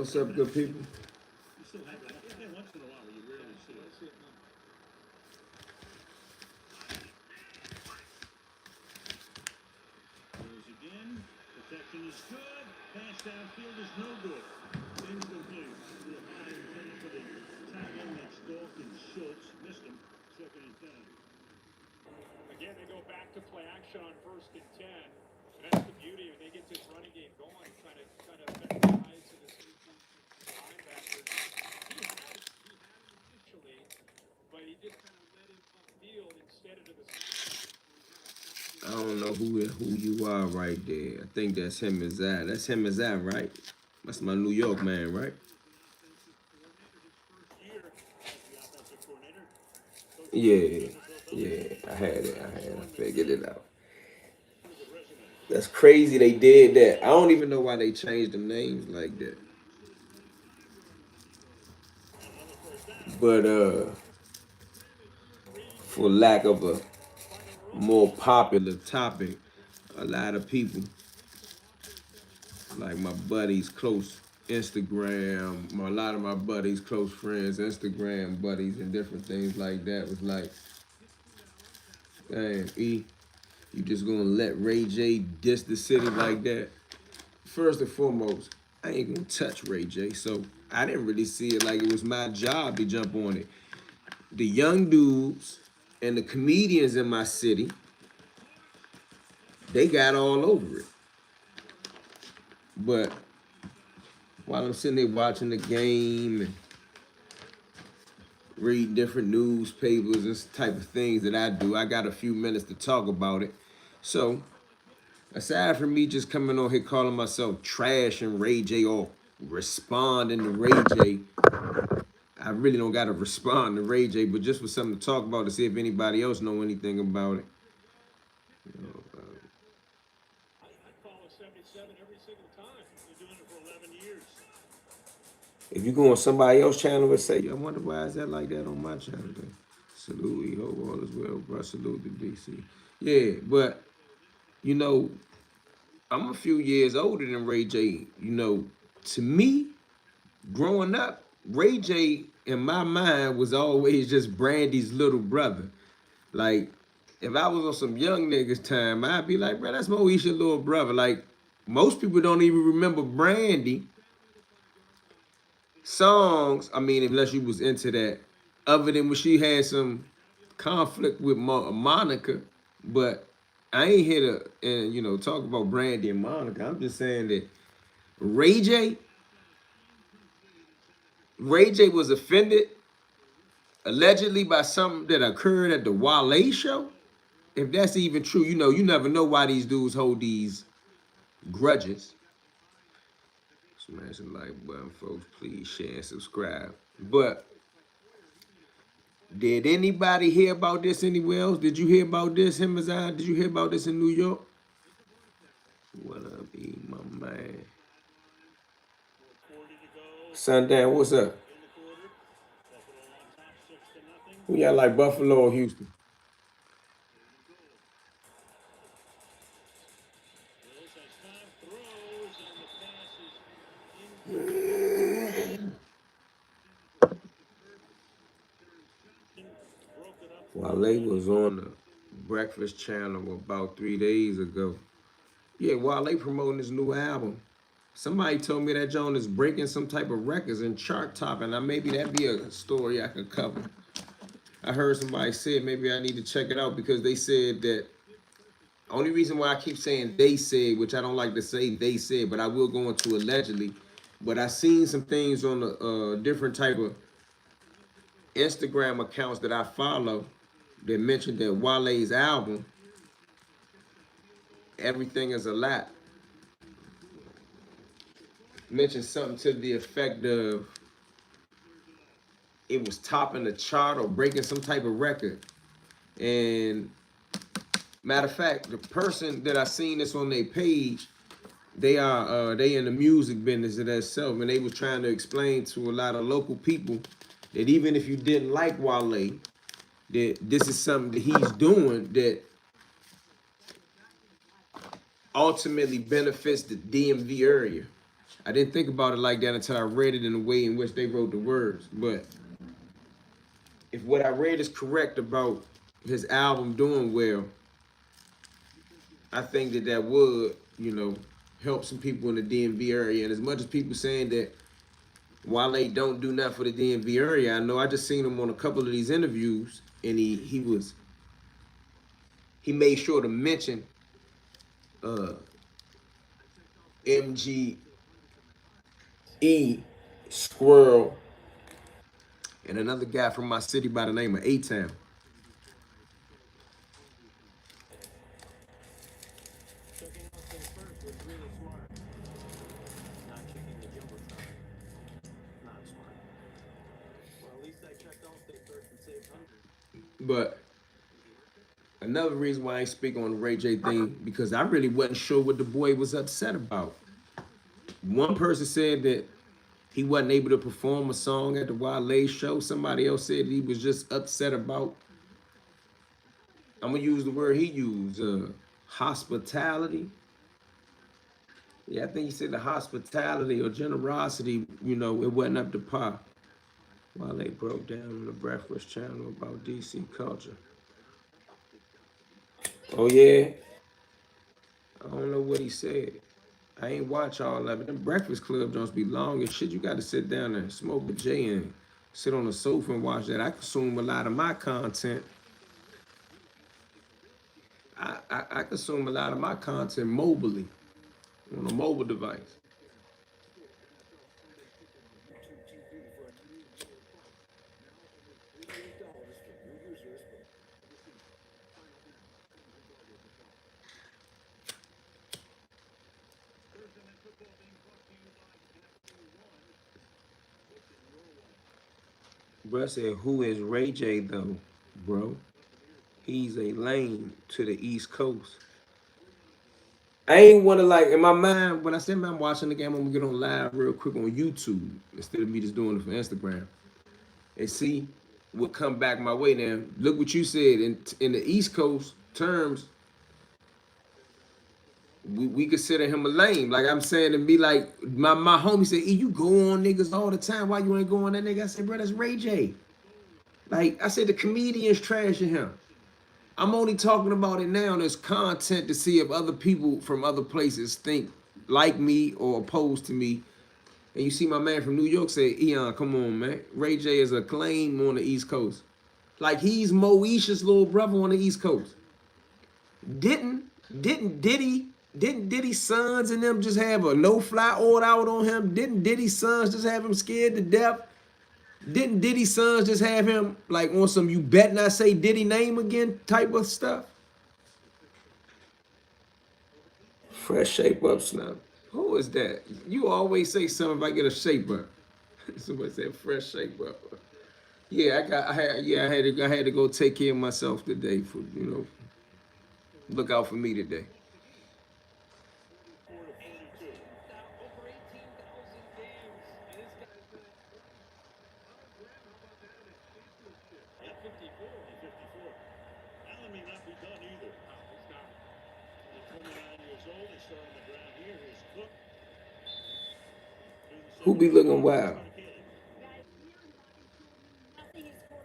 What's up, good people? I don't know who you are right there. I think that's him as that. That's him as that, right? That's my New York man, right? Yeah, yeah. I had it. I figured it out. That's crazy they did that. I don't even know why they changed the names like that. But for lack of a more popular topic, a lot of people, like my buddies, close a lot of my buddies, close friends, Instagram buddies, and different things like that was like, "Damn, E, you just gonna let Ray J diss the city like that?" First and foremost, I ain't gonna touch Ray J, so I didn't really see it like it was my job to jump on it. The young dudes and the comedians in my city, they got all over it. But while I'm sitting there watching the game and read different newspapers and type of things that I do, I got a few minutes to talk about it. So, aside from me just coming on here calling myself trash and Ray J or responding to Ray J, I really don't got to respond to Ray J, but just for something to talk about to see if anybody else know anything about it. You know, if you go on somebody else's channel and say, I wonder why is that like that on my channel? Then salute, hope all is well, bro. Salute to DC. Yeah, but you know, I'm a few years older than Ray J. You know, to me, growing up, Ray J in my mind was always just Brandy's little brother. Like, if I was on some young niggas time, I'd be like, bro, that's Moesha's little brother. Like, most people don't even remember Brandy songs. I mean, unless you was into that, other than when she had some conflict with Monica. But I ain't here to and talk about Brandy and Monica. I'm just saying that Ray J, Ray J was offended allegedly by something that occurred at the Wale show. If that's even true, you never know why these dudes hold these grudges. Smash the like button, folks. Please share and subscribe. But did anybody hear about this anywhere else? Did you hear about this, Himazan? Did you hear about this in New York? What up, E, my man? Sundown, what's up? Who y'all like, Buffalo or Houston? Wale was on the Breakfast Channel about 3 days ago. Yeah, Wale promoting his new album. Somebody told me that Joan is breaking some type of records and chart topping. Now maybe that'd be a story I could cover. I heard somebody say maybe I need to check it out because they said that only reason why I keep saying they said, which I don't like to say they said, but I will go into allegedly. But I seen some things on the different type of Instagram accounts that I follow that mentioned that Wale's album, Everything is a Lot, mentioned something to the effect of it was topping the chart or breaking some type of record. And matter of fact, the person that I seen this on their page, they in the music business of that self, and they was trying to explain to a lot of local people that even if you didn't like Wale, that this is something that he's doing that ultimately benefits the DMV area. I didn't think about it like that until I read it in the way in which they wrote the words. But if what I read is correct about his album doing well, I think that that would, help some people in the DMV area. And as much as people saying that Wale don't do nothing for the DMV area, I know I just seen him on a couple of these interviews, and he made sure to mention uh, MGE, Squirrel, and another guy from my city by the name of A-Town. But another reason why I ain't speak on the Ray J thing, because I really wasn't sure what the boy was upset about. One person said that he wasn't able to perform a song at the Wale show. Somebody else said he was just upset about, I'm gonna use the word he used, hospitality. Yeah, I think he said the hospitality or generosity, it wasn't up to par. Wale broke down on the Breakfast Channel about DC culture. Oh yeah, I don't know what he said. I ain't watch all of it. Them Breakfast Club don't be long as shit. You got to sit down and smoke a J and sit on the sofa and watch that. I consume a lot of my content. I consume a lot of my content mobilely on a mobile device. Bro said, "Who is Ray J though, bro? He's a lane to the East Coast." I ain't want to like in my mind when I said I'm watching the game. I'm gonna get on live real quick on YouTube instead of me just doing it for Instagram and see what come back my way. Now, look what you said in the East Coast terms. We consider him a lame. Like I'm saying to me, like my homie said, "E, you go on niggas all the time. Why you ain't going on that nigga?" I said, "Bro, that's Ray J." Like I said, the comedians trashing him. I'm only talking about it now as content to see if other people from other places think like me or opposed to me. And you see my man from New York say, "Eon, come on, man. Ray J is a claim on the East Coast. Like he's Moesha's little brother on the East Coast. Didn't didn't Diddy didn't Diddy's sons and them just have a no-fly order out on him? Didn't Diddy's sons just have him scared to death? Didn't Diddy's sons just have him like on some you bet not say Diddy name again type of stuff? Fresh shape up snap. Who is that? You always say something if I get a shape up. Somebody said fresh shape up. Yeah, I had to go take care of myself today for look out for me today. Who be looking wild?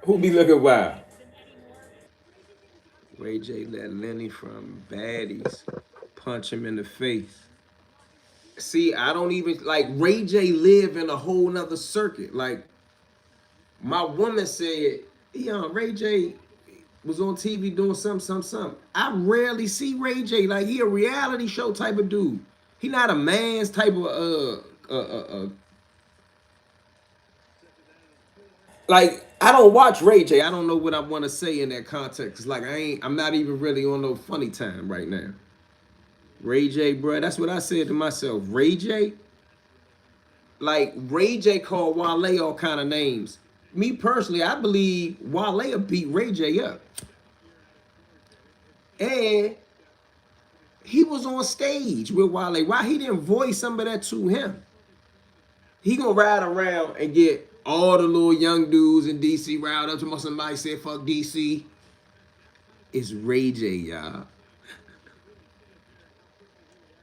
Who be looking wild? Ray J let Lenny from Baddies punch him in the face. See, I don't even like Ray J live in a whole nother circuit. Like my woman said, Ray J was on TV doing something. I rarely see Ray J. Like he a reality show type of dude. He not a man's type of like I don't watch Ray J. I don't know what I want to say in that context. Like I'm not even really on no funny time right now. Ray J, bro, that's what I said to myself. Ray J, like Ray J called Wale all kind of names. Me personally, I believe Wale will beat Ray J up. And he was on stage with Wale. Why he didn't voice some of that to him? He gonna ride around and get all the little young dudes in DC riled up to somebody said fuck DC. It's Ray J, y'all.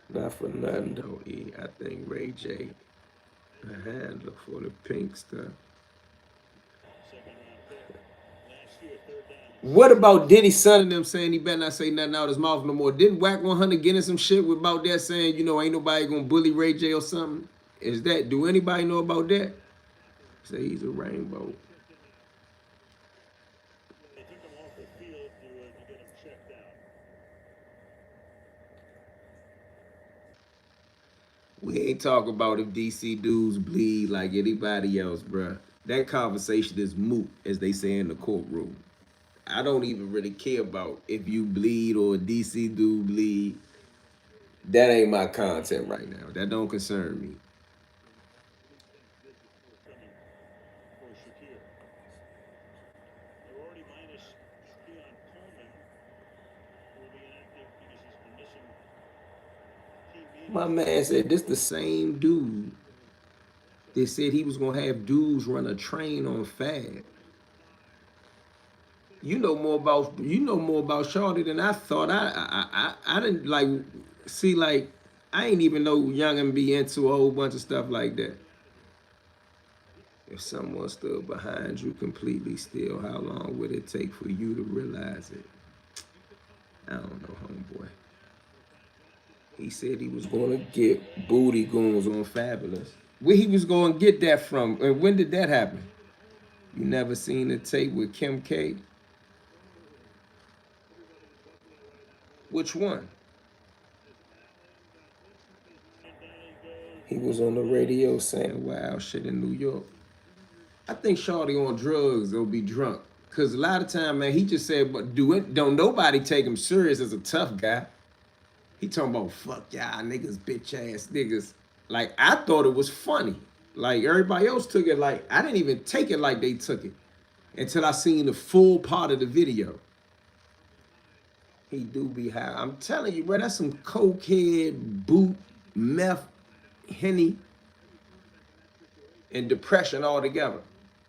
Not for nothing though, E. I think Ray J A handler for the pink stuff. What about Diddy son and them saying he better not say nothing out his mouth no more? Didn't Whack 100 get in some shit about that saying, you know, ain't nobody gonna bully Ray J or something? Is that, do anybody know about that? Say he's a rainbow. We ain't talk about if DC dudes bleed like anybody else, bruh. That conversation is moot, as they say in the courtroom. I don't even really care about if you bleed or a DC dude bleed. That ain't my content right now. That don't concern me. My man said this the same dude that said he was gonna have dudes run a train on Fab. You know more about Shorty than I thought. I didn't like see like I ain't even know Young and be into a whole bunch of stuff like that. If someone stood behind you completely still, how long would it take for you to realize it? I don't know, homeboy. He said he was gonna get booty goons on Fabulous. Where he was gonna get that from? And when did that happen? You never seen the tape with Kim K? Which one? He was on the radio saying wild shit in New York. I think Shorty on drugs or be drunk. Cause a lot of time, man, he just said, but don't nobody take him serious as a tough guy. He talking about fuck y'all niggas, bitch ass niggas. Like I thought it was funny. Like everybody else took it like I didn't even take it like they took it until I seen the full part of the video. He do be high. I'm telling you, bro, that's some cokehead, boot, meth, henny, and depression all together.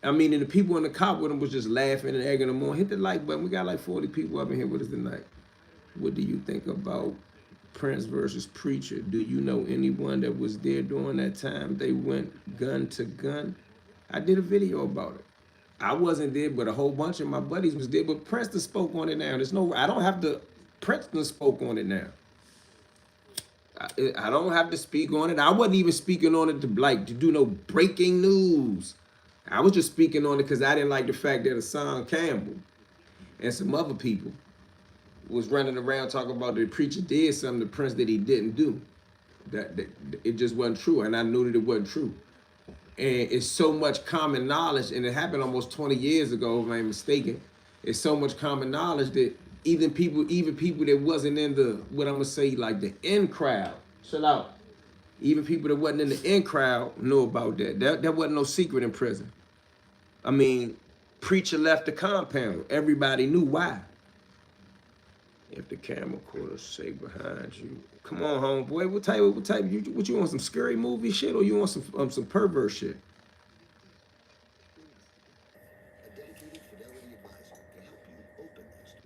I mean, and the people in the car with him was just laughing and egging him on. Hit the like button. We got like 40 people up in here with us tonight. What do you think about Prince versus Preacher? Do you know anyone that was there during that time? They went gun to gun. I did a video about it. I wasn't there, but a whole bunch of my buddies was there. But Princeton spoke on it now. There's no, I don't have to. Princeton spoke on it now. I don't have to speak on it. I wasn't even speaking on it to do no breaking news. I was just speaking on it because I didn't like the fact that Hassan Campbell and some other people was running around talking about the preacher did something to Prince that he didn't do. That it just wasn't true, and I knew that it wasn't true. And it's so much common knowledge, and it happened almost 20 years ago, if I'm mistaken. It's so much common knowledge that even people that wasn't in the what I'm gonna say like the in crowd, chill out. Even people that wasn't in the in crowd know about that. That wasn't no secret in prison. I mean, preacher left the compound. Everybody knew why. If the camera quarter say behind you, come on, homeboy. What type? What you want? Some scary movie shit, or you want some pervert shit?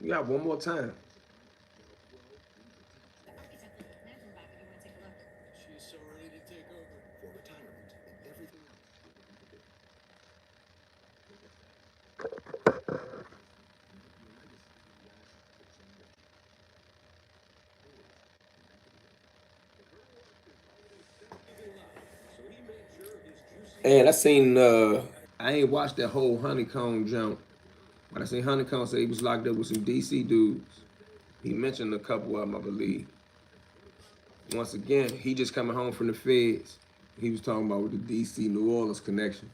You got one more time. And I seen I ain't watched that whole Honeycomb jump, but I seen Honeycomb say he was locked up with some DC dudes. He mentioned a couple of them, I believe. Once again, he just coming home from the feds. He was talking about with the DC New Orleans connection.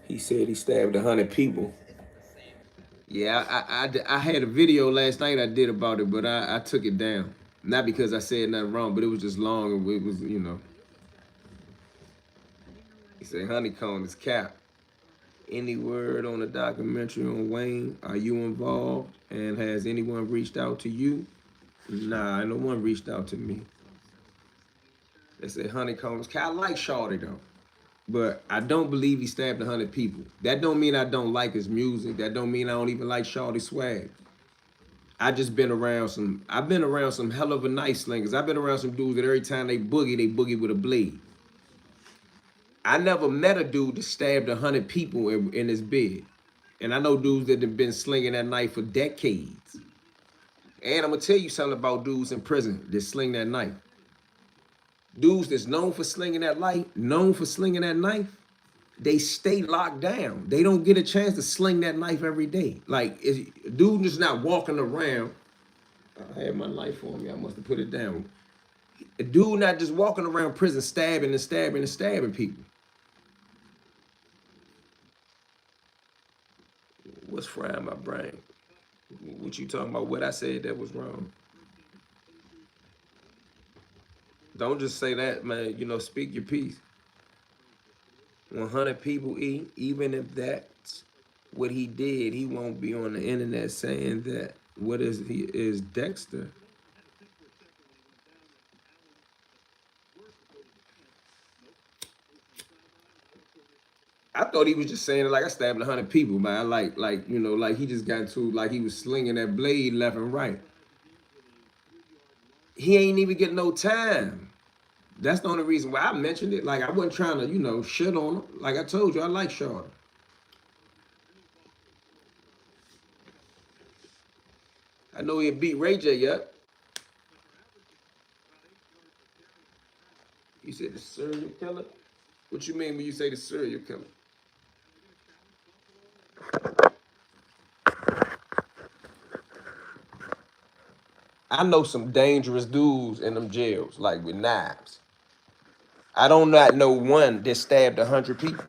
He said he stabbed 100 people. Yeah, I had a video last night I did about it, but I took it down. Not because I said nothing wrong, but it was just long and it was, he said Honeycomb is cap. Any word on the documentary on Wayne? Are you involved? And has anyone reached out to you? Nah, no one reached out to me. They said Honeycombs. I like Shorty though. but I don't believe he stabbed 100 people. That don't mean I don't like his music. That don't mean I don't even like Shawty swag. I just been around some. I've been around some hell of a nice slingers. I've been around some dudes that every time they boogie with a blade. I never met a dude that stabbed 100 people in his bed. And I know dudes that have been slinging that knife for decades. And I'm gonna tell you something about dudes in prison that sling that knife. Dudes that's known for slinging that knife, they stay locked down. They don't get a chance to sling that knife every day. Like, a dude just not walking around. I had my knife on me. I must have put it down. A dude not just walking around prison stabbing and stabbing and stabbing people. What's frying my brain? What you talking about? What I said that was wrong? Don't just say that, man. You know, speak your piece. 100 people eat, even if that's what he did, he won't be on the internet saying that. What is Dexter? I thought he was just saying it like I stabbed 100 people, man. Like you know, like he just got into like he was slinging that blade left and right. He ain't even getting no time. That's the only reason why I mentioned it. Like I wasn't trying to, you know, shit on him. Like I told you, I like Shawty. I know he beat Ray J yet. You said the serial killer? What you mean when you say the serial killer? I know some dangerous dudes in them jails, like with knives. I don't not know one that stabbed 100 people.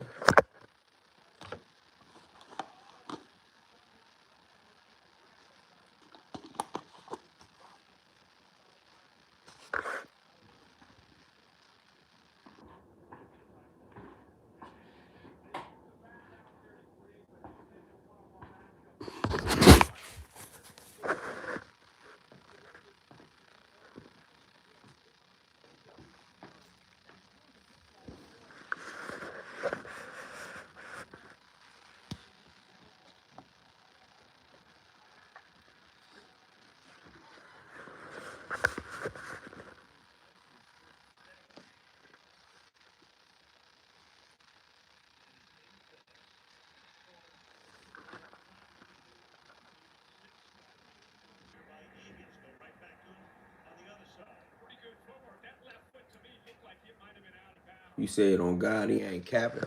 You said on God he ain't capping.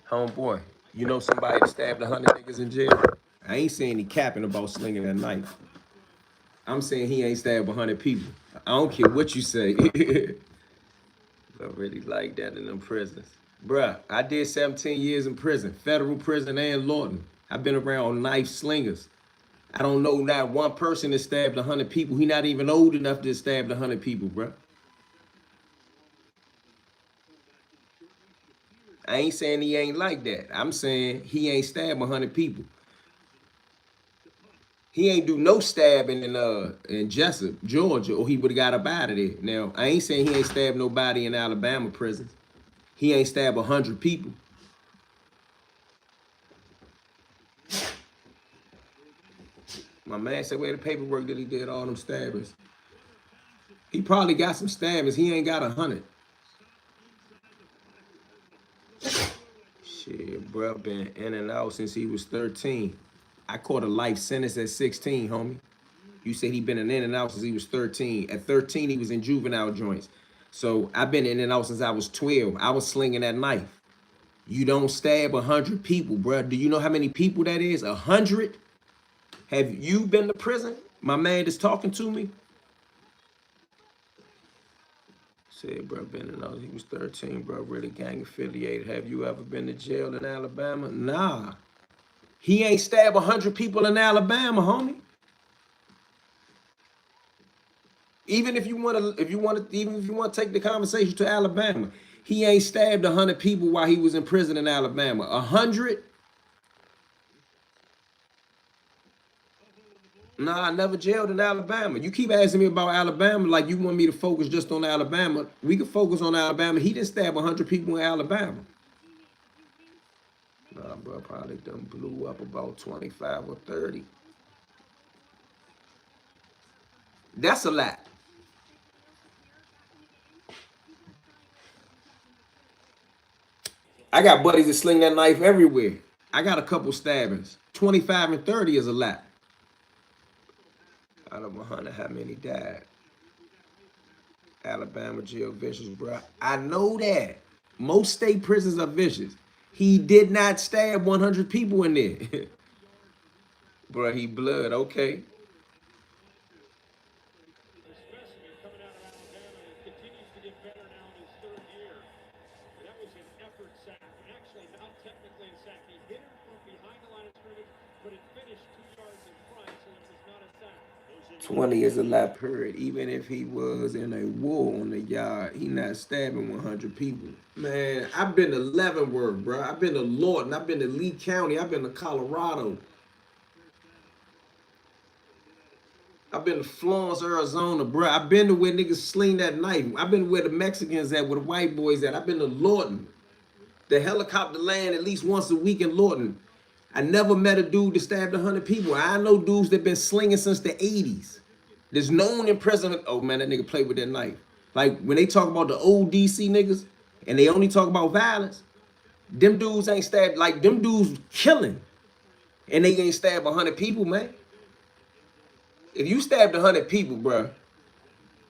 Homeboy, you know somebody that stabbed 100 niggas in jail? I ain't saying he capping about slinging that knife. I'm saying he ain't stabbed 100 people. I don't care what you say. I really like that in them prisons. Bruh, I did 17 years in prison, federal prison and Lawton. I've been around knife slingers. I don't know not one person that stabbed 100 people. He not even old enough to stab 100 people, bruh. I ain't saying he ain't like that. I'm saying he ain't stabbed 100 people. He ain't do no stabbing in Jessup, Georgia, or he would have got up out of there. Now, I ain't saying he ain't stabbed nobody in Alabama prisons. He ain't stabbed 100 people. My man said, where the paperwork that he did all them stabbings? He probably got some stabbings. He ain't got 100. Shit, bro, been in and out since he was 13. I caught a life sentence at 16, homie. You said he been in and out since he was 13. At 13, he was in juvenile joints. So I've been in and out since I was 12. I was slinging that knife. You don't stab 100 people, bro. Do you know how many people that is? 100? Have you been to prison? My man that's talking to me said, bro, been in out. He was 13, bro. Really gang affiliated. Have you ever been to jail in Alabama? Nah. He ain't stabbed 100 people in Alabama, homie. Even if you want to, even if you want to take the conversation to Alabama, he ain't stabbed 100 people while he was in prison in Alabama. 100? Nah, I never jailed in Alabama. You keep asking me about Alabama like you want me to focus just on Alabama. We can focus on Alabama. He didn't stab 100 people in Alabama. Nah, bro, probably done blew up about 25 or 30. That's a lot. I got buddies that sling that knife everywhere. I got a couple stabbings. 25 and 30 is a lot. Out of 100, how many died? Alabama jail vicious, bro. I know that. Most state prisons are vicious. He did not stab 100 people in there. Bro, he blood, okay. So 20 is a lot period. Even if he was in a war on the yard, he not stabbing 100 people. Man, I've been to Leavenworth, bro. I've been to Lawton. I've been to Lee County. I've been to Colorado. I've been to Florence, Arizona, bro. I've been to where niggas sling that knife. I've been where the Mexicans at, where the white boys at. I've been to Lawton. The helicopter land at least once a week in Lawton. I never met a dude that stabbed 100 people. I know dudes that been slinging since the 80s. There's known in prison. Oh man, that nigga played with that knife. Like when they talk about the old DC niggas and they only talk about violence, them dudes ain't stabbed. Like them dudes killing, and they ain't stabbed 100 people, man. If you stabbed 100 people, bro,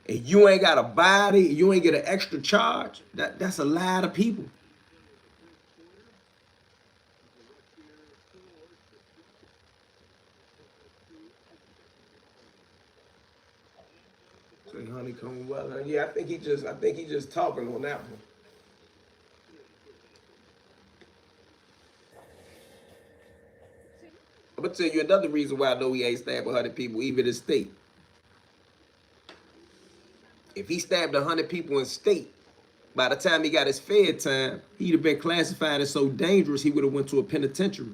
and you ain't got a body, you ain't get an extra charge, that's a lot of people. Say honeycomb weather. Yeah, I think he just talking on that one. I'm gonna tell you another reason why I know he ain't stabbed 100 people, even in state. If he stabbed 100 people in state, by the time he got his fed time, he'd have been classified as so dangerous he would have went to a penitentiary.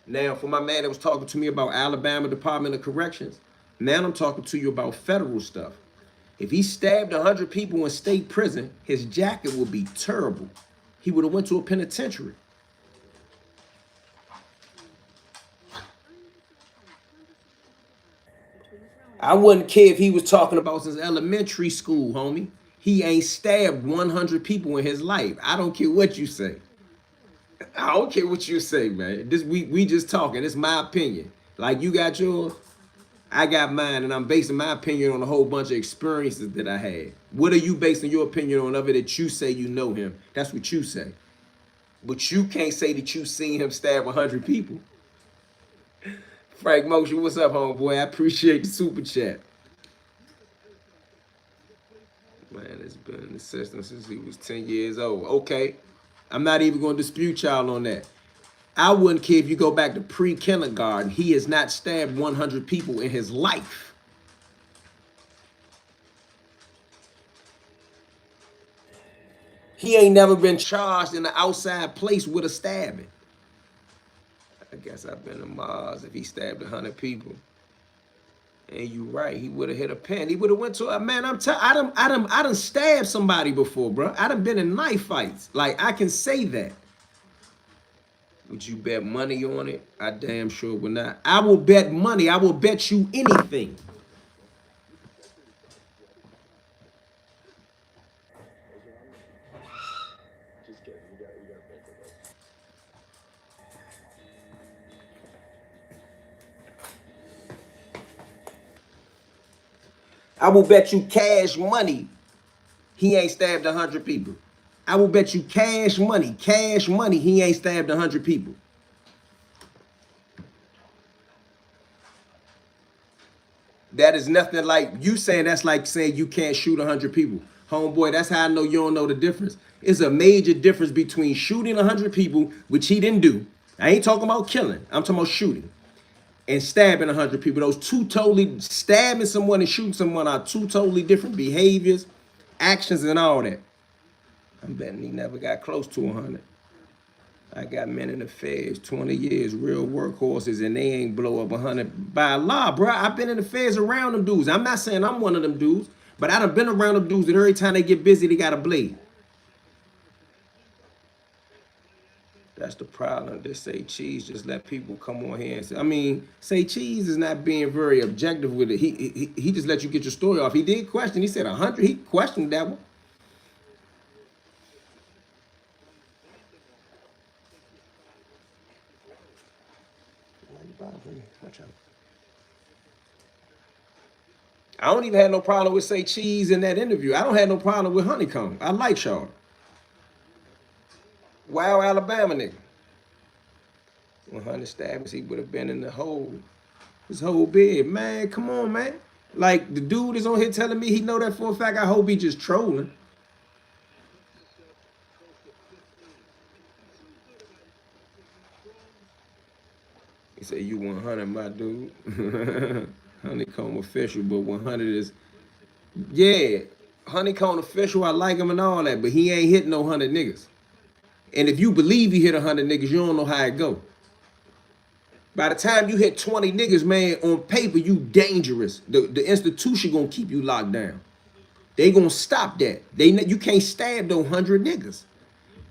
Now, for my man that was talking to me about Alabama Department of Corrections, now I'm talking to you about federal stuff. If he stabbed 100 people in state prison, his jacket would be terrible. He would have went to a penitentiary. I wouldn't care if he was talking about since elementary school, homie. He ain't stabbed 100 people in his life. I don't care what you say. I don't care what you say, man. This we just talking. It's my opinion. Like you got yours, I got mine, and I'm basing my opinion on a whole bunch of experiences that I had. What are you basing your opinion on of it that you say you know him? That's what you say. But you can't say that you seen him stab 100 people. Frank Motion, what's up, homeboy? I appreciate the super chat. Man, it's been in the system since he was 10 years old. Okay. I'm not even going to dispute y'all on that. I wouldn't care if you go back to pre-kindergarten. He has not stabbed 100 people in his life. He ain't never been charged in an outside place with a stabbing. I guess I've been to Mars if he stabbed 100 people. And you right, he would have hit a pen. He would have went to a man. I done stabbed somebody before, bro. I done been in knife fights. Like I can say that. Would you bet money on it? I damn sure would not. I will bet money. I will bet you anything. I will bet you cash money he ain't stabbed 100 people. I will bet you cash money, he ain't stabbed 100 people. That is nothing like you saying that's like saying you can't shoot 100 people. Homeboy, that's how I know you don't know the difference. It's a major difference between shooting 100 people, which he didn't do. I ain't talking about killing. I'm talking about shooting. And stabbing 100 people. Those two totally, stabbing someone and shooting someone are two totally different behaviors, actions, and all that. I'm betting he never got close to 100. I got men in the feds 20 years, real workhorses, and they ain't blow up 100 by law, bro. I've been in the feds around them dudes. I'm not saying I'm one of them dudes, but I done been around them dudes that every time they get busy, they got a blade. That's the problem. They say Cheese just let people come on here and say. I mean, say Cheese is not being very objective with it. He just let you get your story off. He did question. He said 100. He questioned that one. I don't even have no problem with say Cheese in that interview. I don't have no problem with Honeycomb. I like y'all. Wow, Alabama nigga. 100 stabbings, he would have been in the hole. His whole bed, man. Come on, man. Like the dude is on here telling me he know that for a fact. I hope he just trolling. He said you 100, my dude. Honeycomb official, but 100 is yeah. Honeycomb official, I like him and all that, but he ain't hit no 100 niggas. And if you believe he hit 100 niggas, you don't know how it go. By the time you hit 20 niggas, man, on paper, you dangerous. The institution gonna keep you locked down. They gonna stop that. You can't stab no 100 niggas.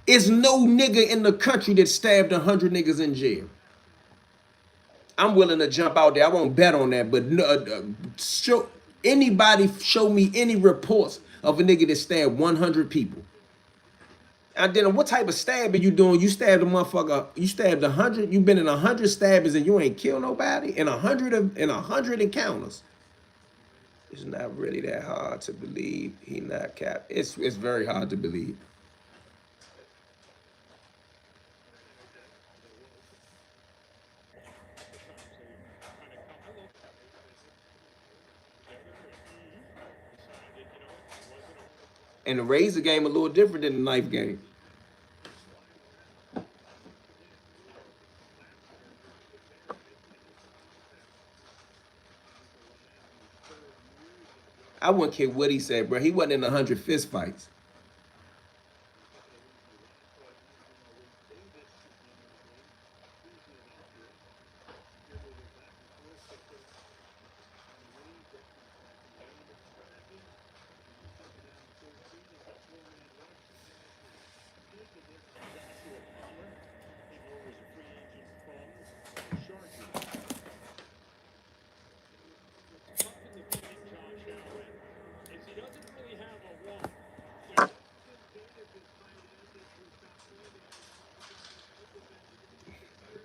It's no nigga in the country that stabbed 100 niggas in jail. I'm willing to jump out there. I won't bet on that, but show me any reports of a nigga that stabbed 100 people. And then what type of stabbing you doing? You stabbed a motherfucker. You stabbed 100. You been in 100 stabbings and you ain't killed nobody in 100 encounters. It's not really that hard to believe he not cap. It's very hard to believe. And the razor game a little different than the knife game. I wouldn't care what he said, bro. He wasn't in 100 fist fights.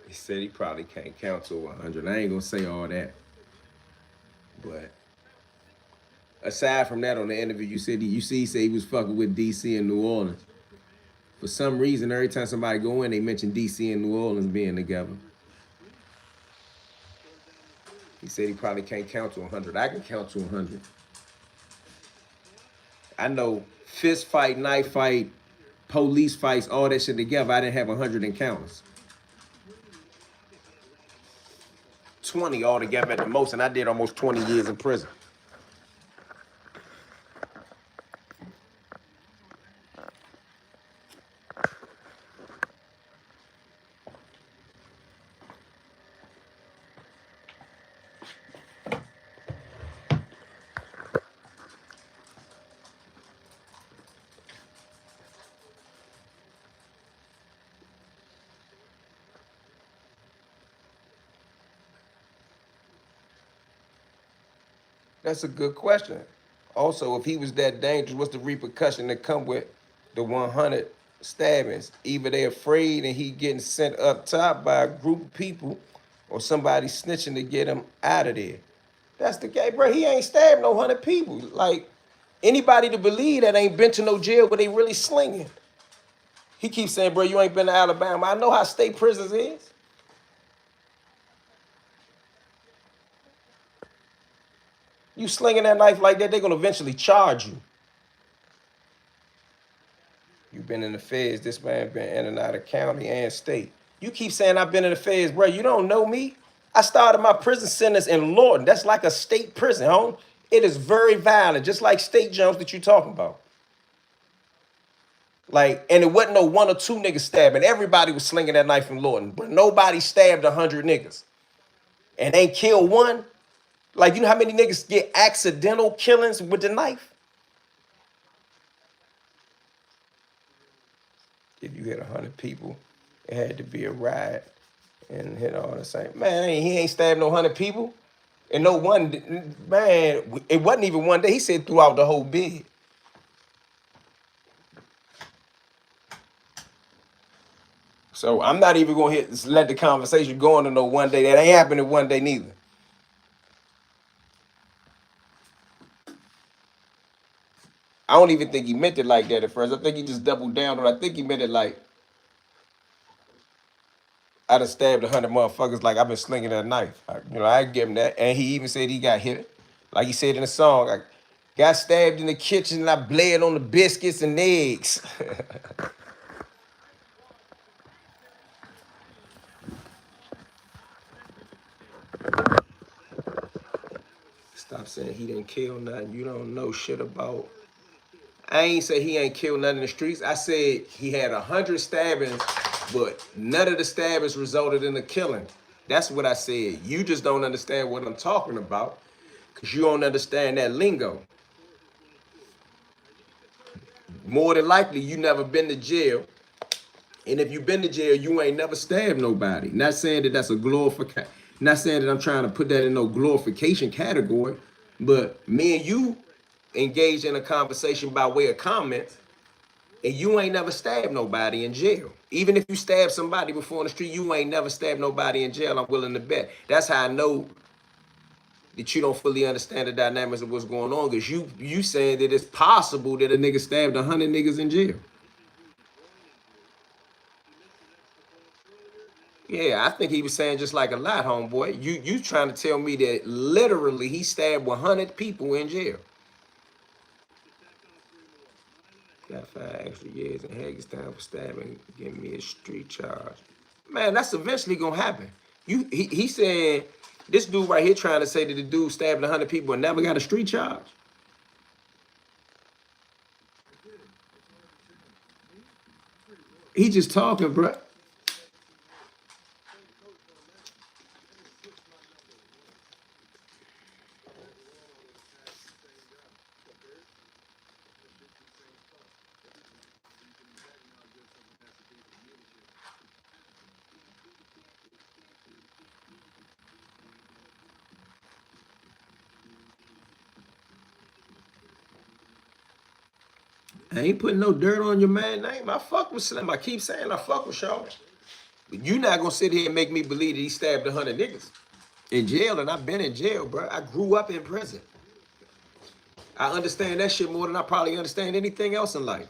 He said he probably can't count to 100. I ain't gonna say all that, but aside from that, on the interview, he said he was fucking with DC and New Orleans. For some reason, every time somebody go in, they mention DC and New Orleans being together. He said he probably can't count to 100. I can count to 100. I know fist fight, knife fight, police fights, all that shit together. I didn't have 100 encounters. 20 altogether at the most, and I did almost 20 years in prison. That's a good question. Also, if he was that dangerous, what's the repercussion that come with the 100 stabbings? Either they afraid and he getting sent up top by a group of people, or somebody snitching to get him out of there. That's the guy, bro. He ain't stabbed no 100 people. Like anybody to believe that ain't been to no jail where they really slinging. He keeps saying, bro, you ain't been to Alabama. I know how state prisons is. You slinging that knife like that, they're gonna eventually charge you. You've been in the feds. This man been in and out of county and state. You keep saying I've been in the feds, bro. You don't know me. I started my prison sentence in Lorton. That's like a state prison, home. It is very violent, just like state jumps that you talking about. Like, and it wasn't no one or two niggas stabbing. Everybody was slinging that knife from Lorton, but nobody stabbed 100 niggas and ain't killed one. Like, you know how many niggas get accidental killings with the knife? If you hit 100 people, it had to be a riot and hit all the same. Man, he ain't stabbed no 100 people. And no one, man, it wasn't even one day. He said throughout the whole bid. So I'm not even gonna let the conversation go on to no one day. That ain't happening one day neither. I don't even think he meant it like that at first. I think he just doubled down on it. I think he meant it like I'd have stabbed 100 motherfuckers like I've been slinging that knife. I give him that. And he even said he got hit. Like he said in the song, I got stabbed in the kitchen and I bled on the biscuits and eggs. Stop saying he didn't kill nothing you don't know shit about. I ain't say he ain't killed nothing in the streets. I said he had 100 stabbings, but none of the stabbings resulted in a killing. That's what I said. You just don't understand what I'm talking about because you don't understand that lingo. More than likely, you never been to jail. And if you've been to jail, you ain't never stabbed nobody. Not saying that that's a glorification. Not saying that I'm trying to put that in no glorification category, but me and you engaged in a conversation by way of comments, and you ain't never stabbed nobody in jail. Even if you stab somebody before in the street, you ain't never stabbed nobody in jail. I'm willing to bet. That's how I know that you don't fully understand the dynamics of what's going on. Because you saying that it's possible that a nigga stabbed 100 niggas in jail. Yeah, I think he was saying just like a lot, homeboy. You trying to tell me that literally he stabbed 100 people in jail. Got 5 extra years in Hagerstown for stabbing, giving me a street charge. Man, that's eventually gonna happen. He said this dude right here trying to say that the dude stabbed 100 people and never got a street charge. He just talking, bro. I ain't putting no dirt on your man name. I fuck with Slim. I keep saying I fuck with Shaw. But you not gonna sit here and make me believe that he stabbed 100 niggas in jail, and I've been in jail, bro. I grew up in prison. I understand that shit more than I probably understand anything else in life.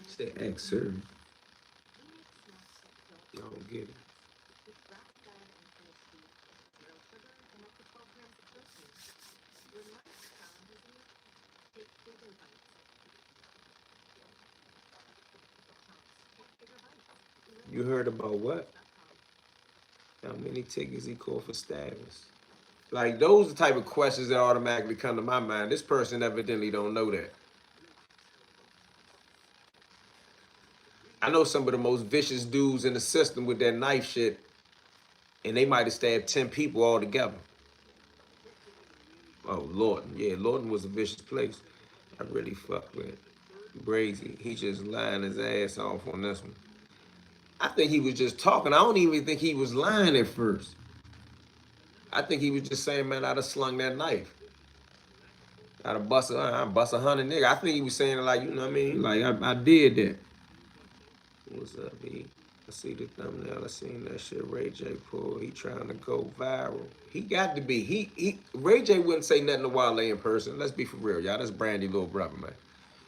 Say ex sir. You don't get it. You heard about what? How many tickets he called for stabbings? Like those are the type of questions that automatically come to my mind. This person evidently don't know that. I know some of the most vicious dudes in the system with that knife shit, and they might have stabbed 10 people altogether. Oh, Lorton. Yeah, Lorton was a vicious place. I really fuck with Brazy. He just lying his ass off on this one. I think he was just talking. I don't even think he was lying at first. I think he was just saying, man, I'd have slung that knife. I'd have bust 100 niggas. I think he was saying it like, you know what I mean? Like, I did that. What's up, E? I see the thumbnail. I seen that shit. Ray J pull. He trying to go viral. He got to be. Ray J wouldn't say nothing to Wale in person. Let's be for real, y'all. That's Brandy little brother, man.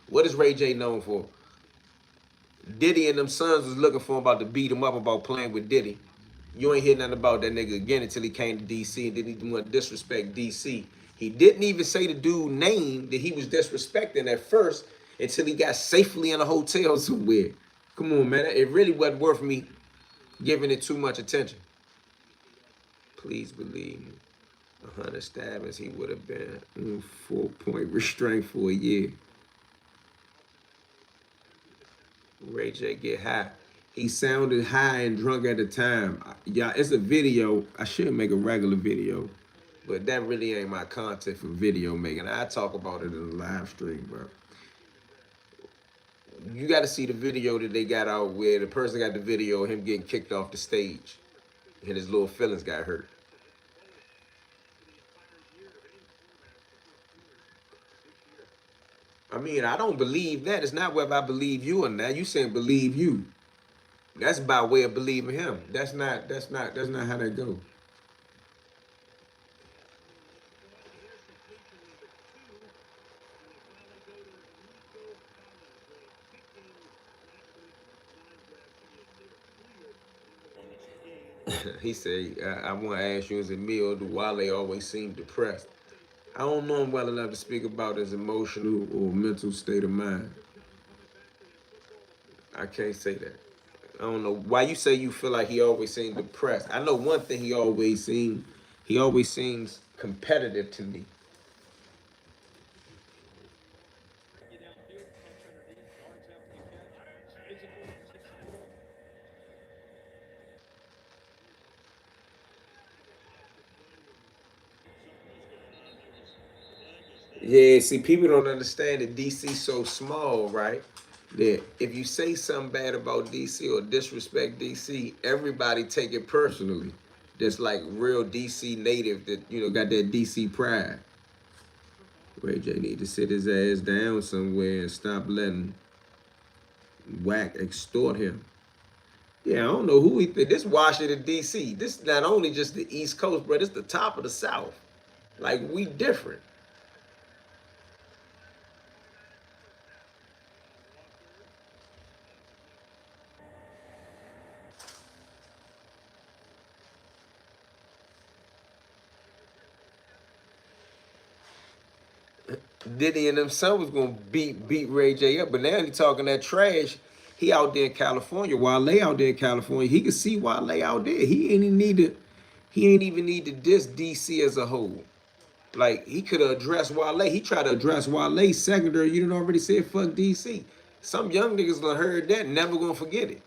What is Ray J known for? Diddy and them sons was looking for him about to beat him up about playing with Diddy. You ain't hear nothing about that nigga again until he came to DC and didn't want to disrespect DC. He didn't even say the dude name that he was disrespecting at first until he got safely in a hotel somewhere. Come on, man. It really wasn't worth me giving it too much attention. Please believe me. 100 stabbings, he would have been 4-point restraint for a year. Ray J get high. He sounded high and drunk at the time. Yeah, it's a video. I should make a regular video, but that really ain't my content for video making. I talk about it in the live stream, bro. You got to see the video that they got out where the person got the video of him getting kicked off the stage and his little feelings got hurt. I mean, I don't believe that. It's not whether I believe you or not. You saying believe you. That's by way of believing him. That's not how that goes. He said, I want to ask you, is it me or do Wale always seem depressed? I don't know him well enough to speak about his emotional or mental state of mind. I can't say that. I don't know why you say you feel like he always seemed depressed. I know one thing he always seems competitive to me. Yeah, see, people don't understand that DC so small, right? That if you say something bad about DC or disrespect DC, everybody take it personally. That's like real DC native that got that DC pride. Ray J need to sit his ass down somewhere and stop letting whack extort him. Yeah, I don't know who he think. This Washington D.C. This not only just the East Coast, but it's the top of the South. Like we different. Diddy and them son was gonna beat Ray J up, but now he talking that trash. He out there in California. Wale out there in California. He could see Wale out there. He ain't even need to diss DC as a whole. Like he could have addressed Wale. He tried to address Wale secondary. You done already said fuck DC. Some young niggas gonna heard that, never gonna forget it.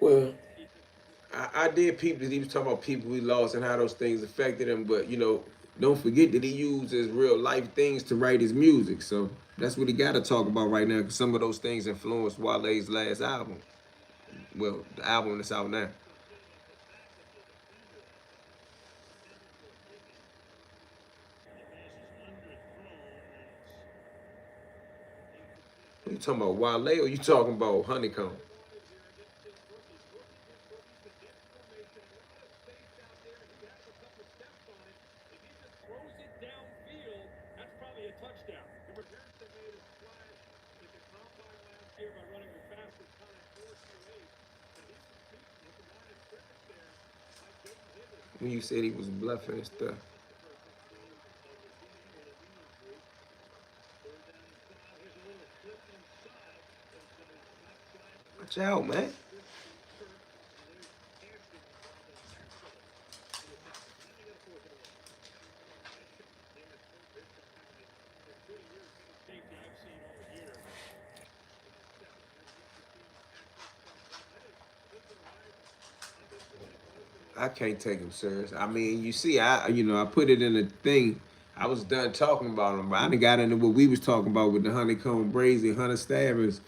Well, I did peep that he was talking about people we lost and how those things affected him, but don't forget that he used his real life things to write his music. So that's what he got to talk about right now, because some of those things influenced Wale's last album. Well, the album that's out now. You talking about Wale or you talking about Honeycomb? When you said he was bluffing and stuff. Watch out, man. I can't take him serious. I mean, you see, I put it in a thing. I was done talking about him, but I done got into what we was talking about with the honeycomb braids and Hunter Stabbers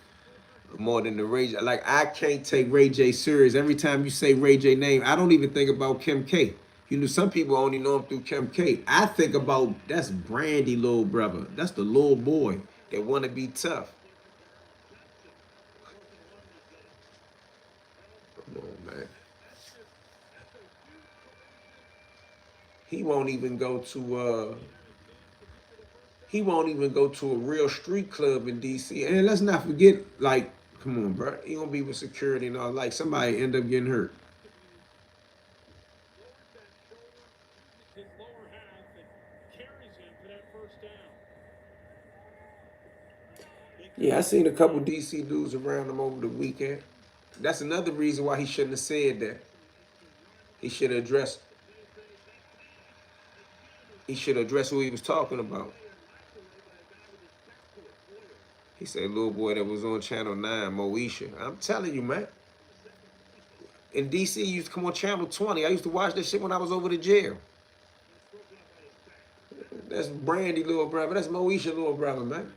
more than the Ray J. Like, I can't take Ray J serious. Every time you say Ray J name, I don't even think about Kim K. You know, some people only know him through Kim K. I think about that's Brandy little brother. That's the little boy that want to be tough. Come on, man. He won't even go to he won't even go to a real street club in DC. And let's not forget, like, come on, bro. He gonna be with security and all. Like, somebody end up getting hurt. Yeah, I seen a couple DC dudes around him over the weekend. That's another reason why he shouldn't have said that. He should have addressed. He should address who he was talking about. He said, "Little boy that was on Channel 9, Moesha." I'm telling you, man. In DC, he used to come on Channel 20. I used to watch that shit when I was over to jail. That's Brandy, little brother. That's Moesha, little brother, man.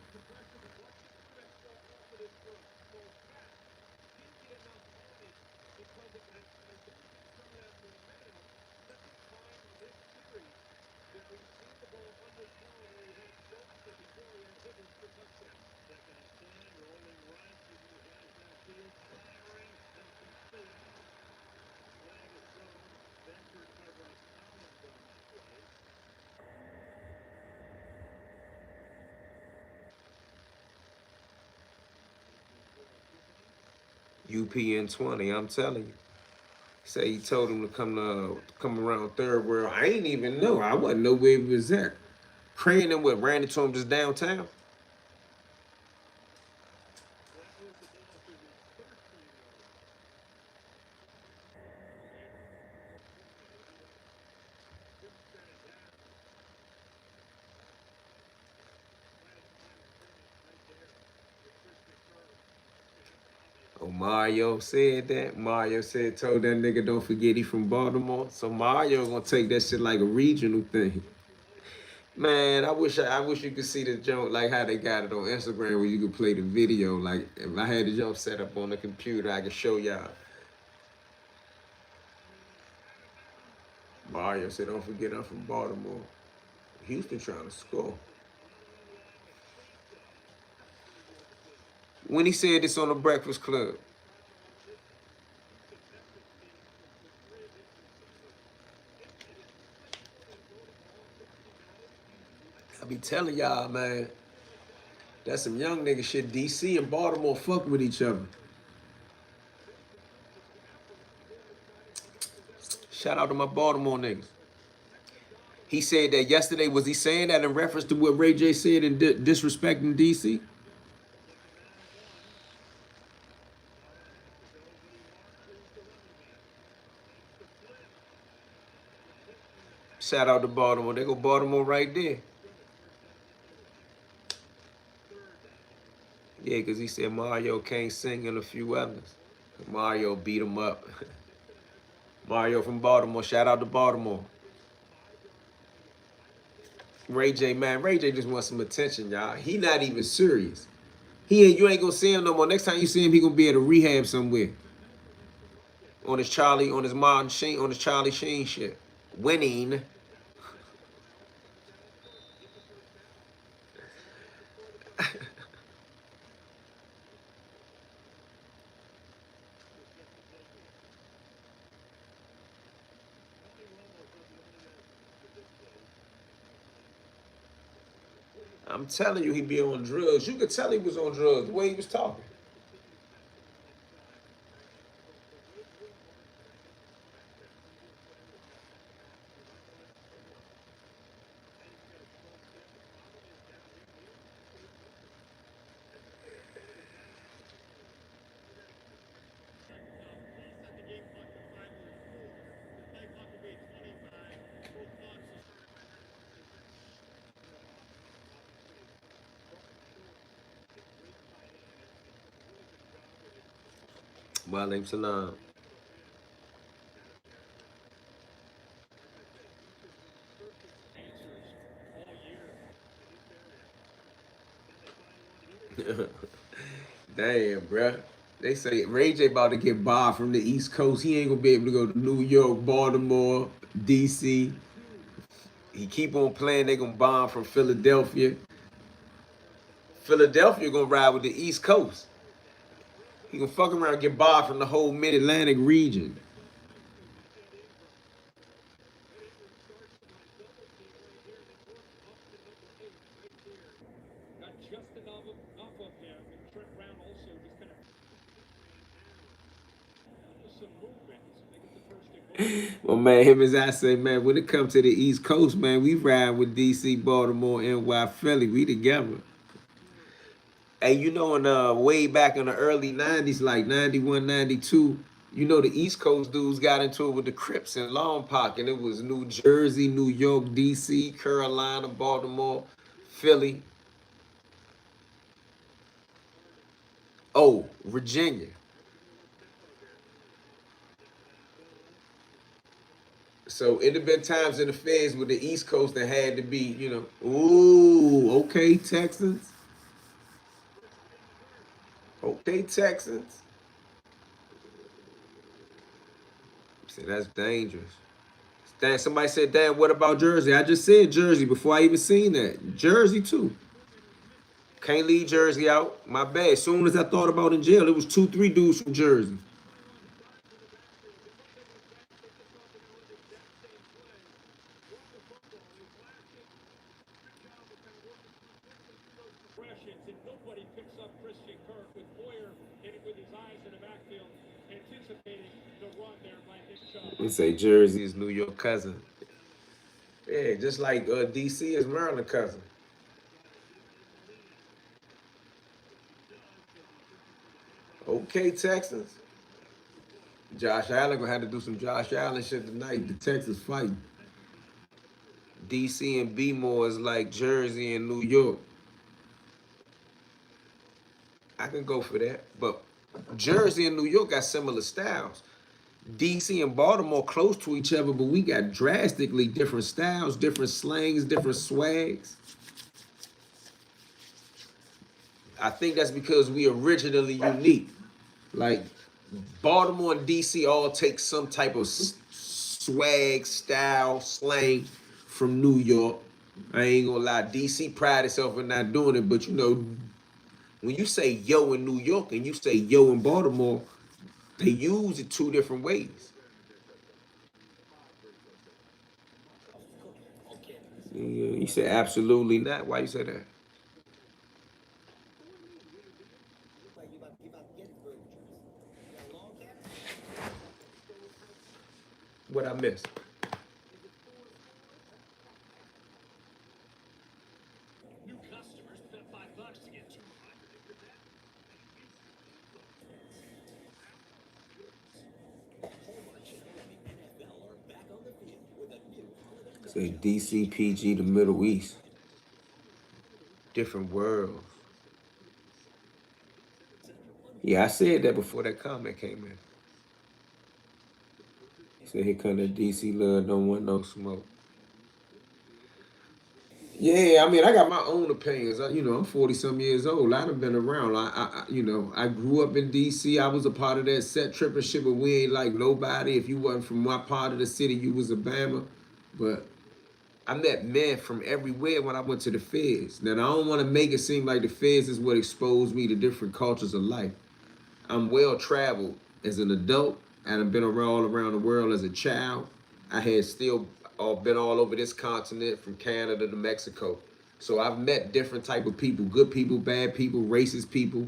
UPN 20, I'm telling you. Say he told him to come around Third World. I ain't even know. I wasn't know where he was at. Praying him with ran into him just downtown. Oh, Mario said that. Mario said, told that nigga don't forget he from Baltimore. So Mario gonna take that shit like a regional thing. Man, I wish you could see the joke like how they got it on Instagram where you could play the video. Like if I had the joke set up on the computer, I could show y'all. Mario said, don't forget I'm from Baltimore. Houston trying to score. When he said this on the Breakfast Club, I be telling y'all, man, that's some young nigga shit. DC and Baltimore fuck with each other. Shout out to my Baltimore niggas. He said that yesterday. Was he saying that in reference to what Ray J said in disrespecting DC? Shout out to Baltimore. They go Baltimore right there. Yeah, because he said Mario can't sing and a few others. Mario beat him up. Mario from Baltimore. Shout out to Baltimore. Ray J, man. Ray J just wants some attention, y'all. He not even serious. You ain't gonna see him no more. Next time you see him, he gonna be at a rehab somewhere. On his Martin Sheen, on his Charlie Sheen shit. Winning. I'm telling you, he be on drugs. You could tell he was on drugs the way he was talking. Walaikum salam. Damn, bruh. They say Ray J about to get barred from the East Coast. He ain't gonna be able to go to New York, Baltimore, DC. He keep on playing. They gonna bomb from Philadelphia. Philadelphia gonna ride with the East Coast. He gonna fuck around and get barred from the whole Mid Atlantic region. Well, man, him as I say, man, when it comes to the East Coast, man, we ride with DC, Baltimore, NY, Philly. We together. And you know, in way back in the early 90s, like 91, 92, you know, the East Coast dudes got into it with the Crips in Long Park, and it was New Jersey, New York, DC, Carolina, Baltimore, Philly. Oh, Virginia. So it have been times in the feds with the East Coast that had to be, you know, ooh, okay, Texans. Okay, Texans. See, that's dangerous. Damn, somebody said, damn, what about Jersey? I just said Jersey before I even seen that. Jersey, too. Can't leave Jersey out. My bad. As soon as I thought about in jail, it was two, three dudes from Jersey. We say Jersey is New York cousin. Yeah, just like DC is Maryland cousin. Okay, Texans. Josh Allen gonna have to do some Josh Allen shit tonight. The Texans fighting. DC and B more is like Jersey and New York. I can go for that. But Jersey and New York got similar styles. DC and Baltimore close to each other, but we got drastically different styles, different slangs, different swags. I think that's because we originally unique. Like Baltimore and DC all take some type of swag, style, slang from New York. I ain't gonna lie, DC pride itself in not doing it, but you know, when you say yo in New York and you say yo in Baltimore, they use it two different ways. You say absolutely not. Why you say that? What I missed? Say DCPG, the Middle East. Different worlds. Yeah, I said that before that comment came in. He said, here come that DC love, don't want no smoke. Yeah, I mean, I got my own opinions. You know, I'm 40 some years old. I done been around. You know, I grew up in DC. I was a part of that set tripping shit, but we ain't like nobody. If you wasn't from my part of the city, you was a Bama. But I met men from everywhere when I went to the feds. Now, I don't want to make it seem like the feds is what exposed me to different cultures of life. I'm well traveled as an adult, and I've been around all around the world as a child. I had still been all over this continent from Canada to Mexico. So I've met different type of people, good people, bad people, racist people,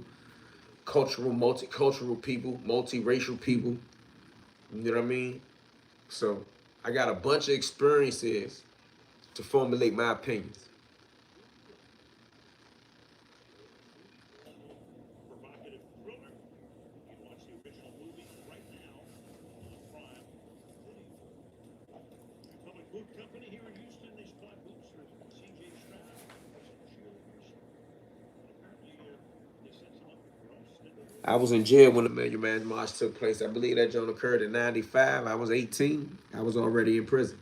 cultural, multicultural people, multiracial people. You know what I mean? So I got a bunch of experiences to formulate my opinions. I was in jail when the Million Man March took place. I believe that joint occurred in 95. I was 18. I was already in prison.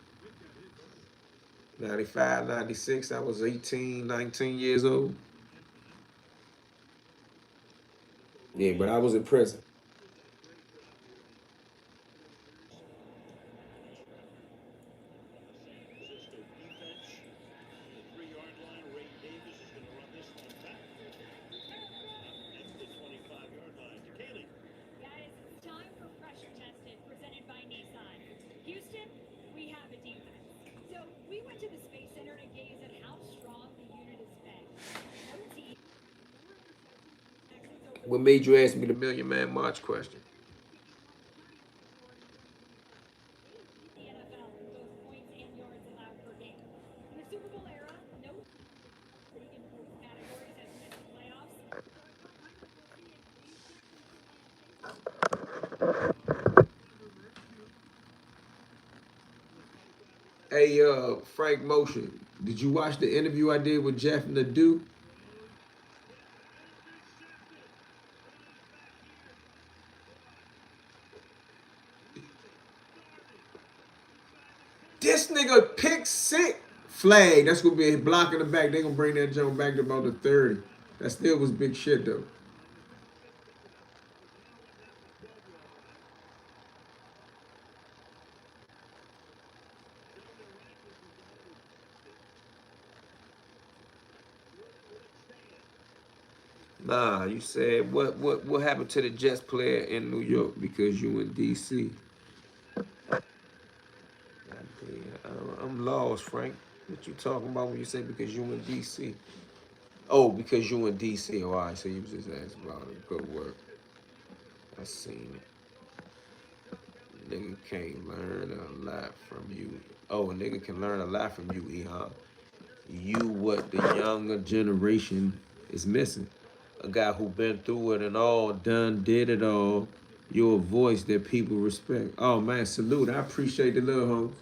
95, 96. I was 18, 19 years old. Yeah, but I was in prison. What made you ask me the Million Man March question? Hey, Frank Motion, did you watch the interview I did with Jeff Nadeau? This nigga pick six flag. That's gonna be a block in the back. They gonna bring that jump back to about the 30. That still was big shit though. Nah, you said what happened to the Jets player in New York because you in DC? I'm lost, Frank. What you talking about when you say because you in DC? Oh, because you in DC. Oh, all right. So you was just asking about it. Good work. I seen it. Nigga can't learn a lot from you. Oh, a nigga can learn a lot from you, E-Huh. You what the younger generation is missing. A guy who been through it and all, done, did it all. You're a voice that people respect. Oh man, salute. I appreciate the little hoes.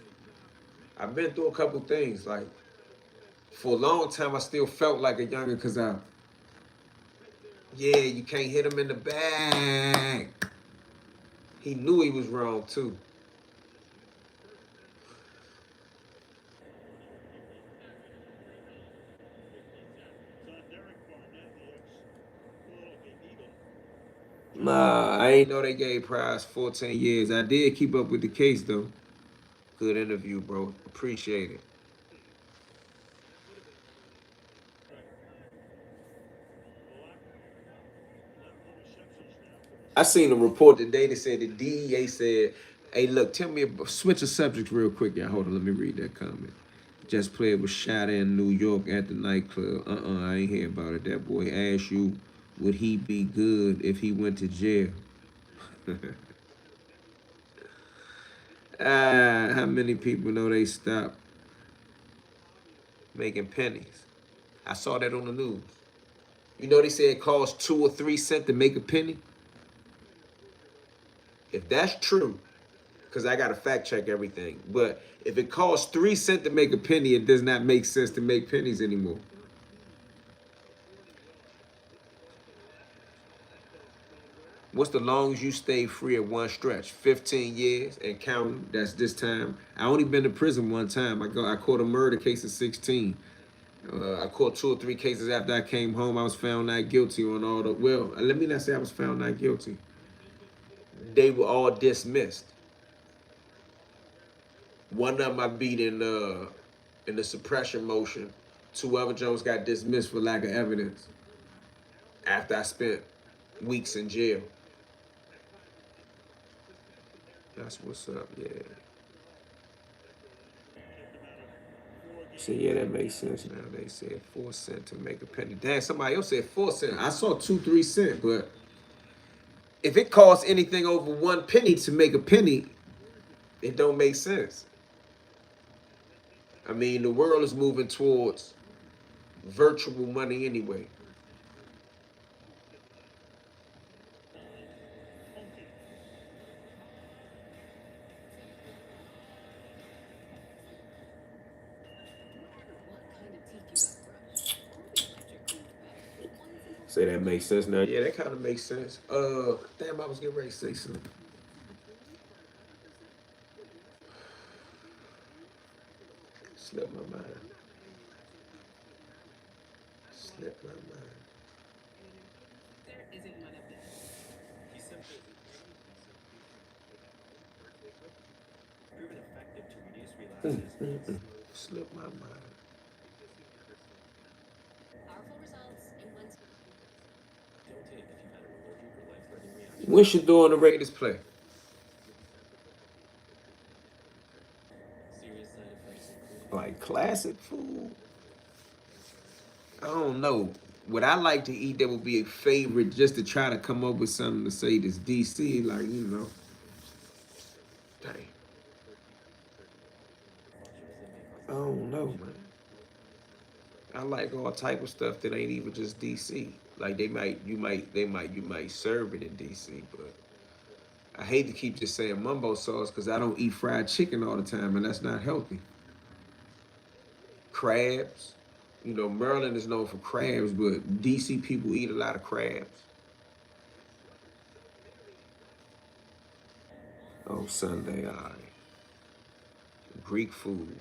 I've been through a couple things. Like for a long time, I still felt like a younger cause yeah, you can't hit him in the back. He knew he was wrong too. Nah, I ain't know they gave Prize 14 years. I did keep up with the case though. Good interview, bro. Appreciate it. I seen a report today that said the DEA said, "Hey, look, tell me switch the subject real quick, y'all. Hold on, let me read that comment. Just player was shot in New York at the nightclub. I ain't hear about it. That boy asked you, would he be good if he went to jail? How many people know they stopped making pennies? I saw that on the news. You know they say it costs 2 or 3 cents to make a penny. If that's true, because I got to fact check everything. But if it costs 3 cents to make a penny, it does not make sense to make pennies anymore. What's the longest you stayed free at one stretch? 15 years and counting. That's this time. I only been to prison one time. I caught a murder case at 16. I caught 2 or 3 cases after I came home. I was found not guilty on all the. Well, let me not say I was found not guilty. They were all dismissed. One of them I beat in the suppression motion. 2 other Jones got dismissed for lack of evidence after I spent weeks in jail. That's what's up, yeah. So yeah, that makes sense now. They said 4 cents to make a penny. Damn, somebody else said 4 cents. I saw 2, 3 cents, but if it costs anything over 1 penny to make a penny, it don't make sense. I mean, the world is moving towards virtual money anyway. Say that makes sense now. Yeah, that kind of makes sense. Damn, I was getting ready to say something. Slipped my mind. Slipped my mind. Slip my mind. When should Shador and the Raiders play? Like classic food? I don't know. What I like to eat that would be a favorite just to try to come up with something to say this DC, like, dang. I don't know, man. I like all type of stuff that ain't even just DC. Like you might serve it in DC, but I hate to keep just saying mumbo sauce because I don't eat fried chicken all the time, and that's not healthy. Crabs, Maryland is known for crabs, but DC people eat a lot of crabs. Oh, Sunday, all right. Greek food.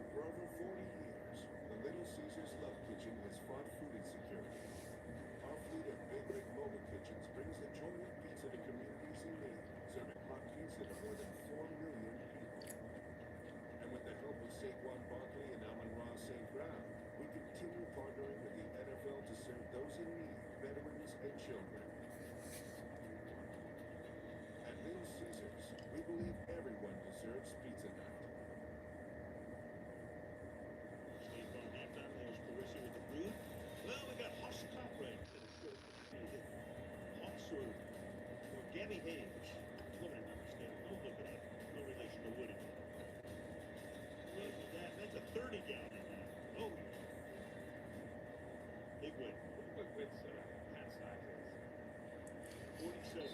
For over 40 years, the Little Caesars Love Kitchen has fought food insecurity. Our fleet of Big Rig mobile kitchens brings enjoyment pizza to communities in need, serving hot pizza to more than 4 million people. And with the help of Saquon Barkley and Amon-Ra St. Brown, we continue partnering with the NFL to serve those in need, veterans and children. At Little Caesars, we believe everyone deserves pizza night. Gabby Hayes, woman understand. Don't look it up. No relation to Woody. Look at that. That's a 30 gallon in that. Oh, big win. What win Pat size is? 47.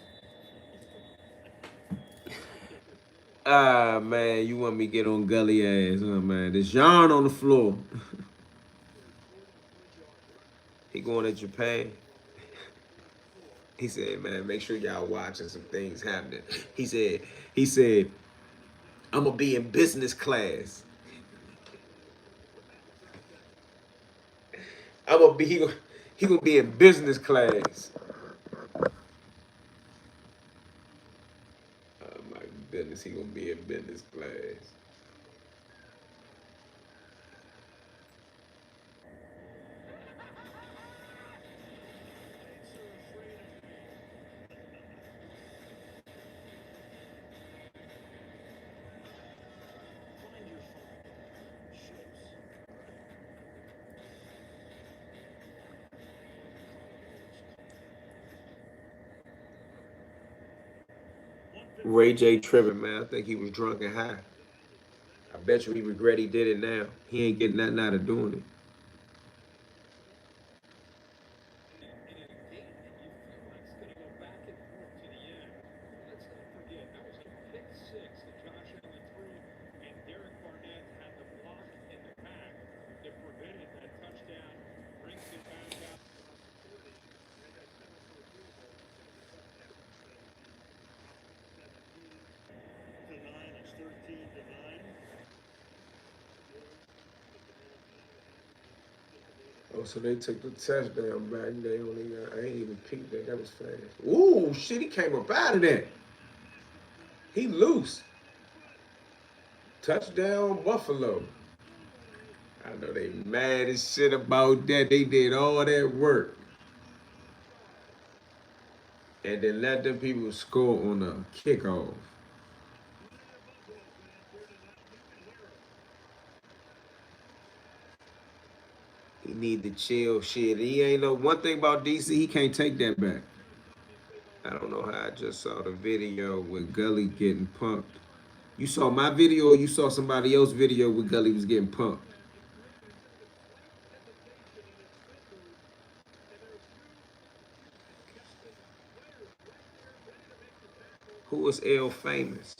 Ah, man, you want me to get on gully ass, huh, man? There's yarn on the floor. He going to Japan. He said, man, make sure y'all watching some things happening. He said, I'm gonna be in business class. I'm gonna be he gonna be in business class. Oh my goodness, he gonna be in business class. Ray J tripping, man. I think he was drunk and high. I bet you he regret he did it now. He ain't getting nothing out of doing it. Oh, so they took the touchdown back. They only got, I ain't even peeped that. That was fast. Ooh, shit, he came up out of that. He loose. Touchdown, Buffalo. I know they mad as shit about that. They did all that work. And then let them people score on a kickoff. He need to chill shit. He ain't know one thing about DC, he can't take that back. I don't know how I just saw the video with Gully getting pumped. You saw my video or you saw somebody else's video where Gully was getting pumped? Who was L famous?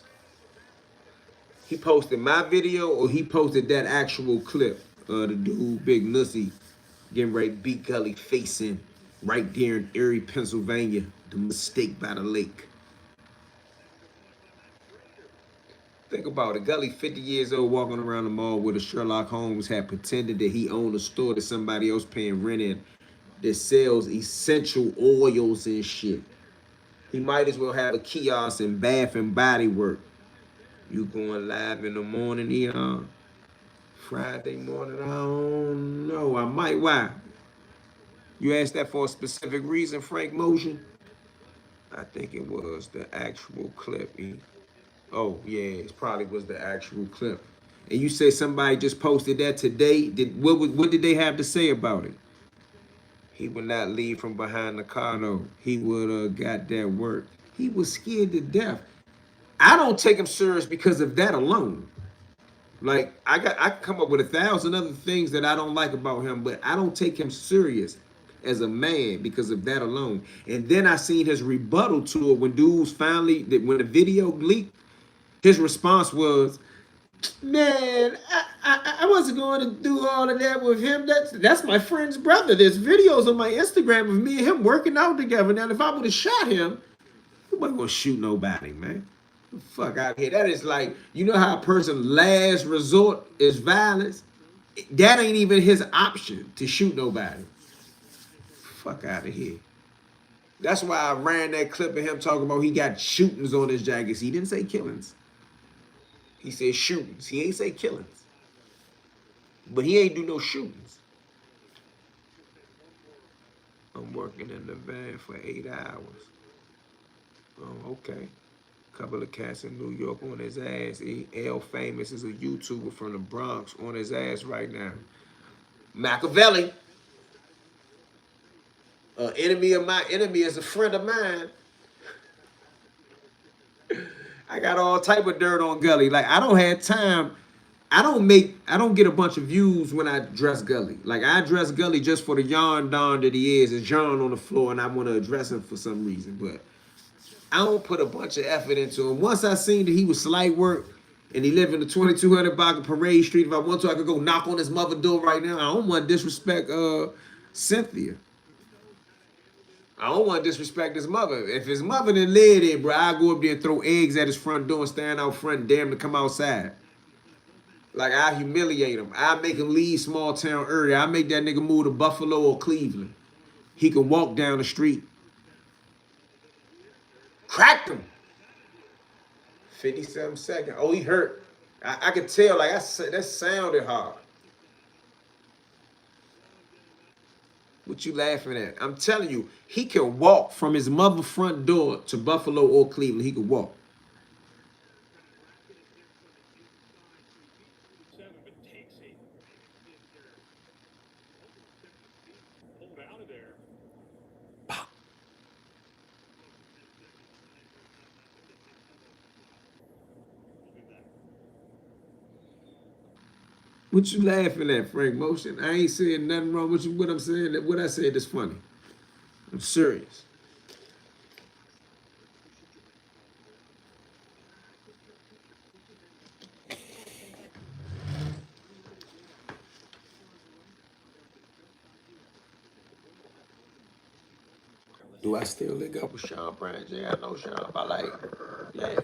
He posted my video or he posted that actual clip of the dude Big Nussy getting ready to beat Gully facing right there in Erie, Pennsylvania, the mistake by the lake. Think about it. Gully, 50 years old, walking around the mall with a Sherlock Holmes hat, pretended that he owned a store that somebody else paying rent in that sells essential oils and shit. He might as well have a kiosk in Bath and Body Work. You going live in the morning, Eon? Friday morning? I don't know. I might. Why? You asked that for a specific reason, Frank Motion? I think it was the actual clip. Oh, yeah, it probably was the actual clip. And you said somebody just posted that today. What did they have to say about it? He would not leave from behind the car, though. He would have got that work. He was scared to death. I don't take him serious because of that alone. Like I come up with 1,000 other things that I don't like about him, but I don't take him serious as a man because of that alone. And then I seen his rebuttal to it when dudes finally when the video leaked. His response was, "Man, I wasn't going to do all of that with him. That's my friend's brother. There's videos on my Instagram of me and him working out together. Now, if I would have shot him, I wasn't gonna shoot nobody, man. Fuck out here. That is like, you know how a person last resort is violence? That ain't even his option to shoot nobody. Fuck out of here. That's why I ran that clip of him talking about he got shootings on his jackets. He didn't say killings. He said shootings. He ain't say killings. But he ain't do no shootings. I'm working in the van for 8 hours. Oh, okay. Couple of cats in New York on his ass. L Famous is a YouTuber from the Bronx on his ass right now. Machiavelli, an enemy of my enemy is a friend of mine. I got all type of dirt on Gully. Like I don't have time. I don't get a bunch of views when I dress Gully. Like I dress Gully just for the yarn don that he is. It's yarn on the floor and I want to address him for some reason. But I don't put a bunch of effort into him. Once I seen that he was slight work and he lived in the 2200 block of Parade Street, if I want to, I could go knock on his mother door right now. I don't want to disrespect Cynthia. I don't want to disrespect his mother. If his mother didn't live there, bro, I go up there and throw eggs at his front door and stand out front and dare him to come outside. Like I humiliate him. I make him leave small town early. I make that nigga move to Buffalo or Cleveland. He can walk down the street. Cracked him. 57 seconds. Oh, he hurt. I could tell, like, that sounded hard. What you laughing at? I'm telling you, he can walk from his mother front door to Buffalo or Cleveland. He could walk. Seven, but takes it. Pulled out of there. Look at that. What you laughing at, Frank Motion? I ain't saying nothing wrong with you. What I'm saying, what I said is funny. I'm serious. Do I still link up with Sean Brand? Yeah, I know Sean. I like, yeah.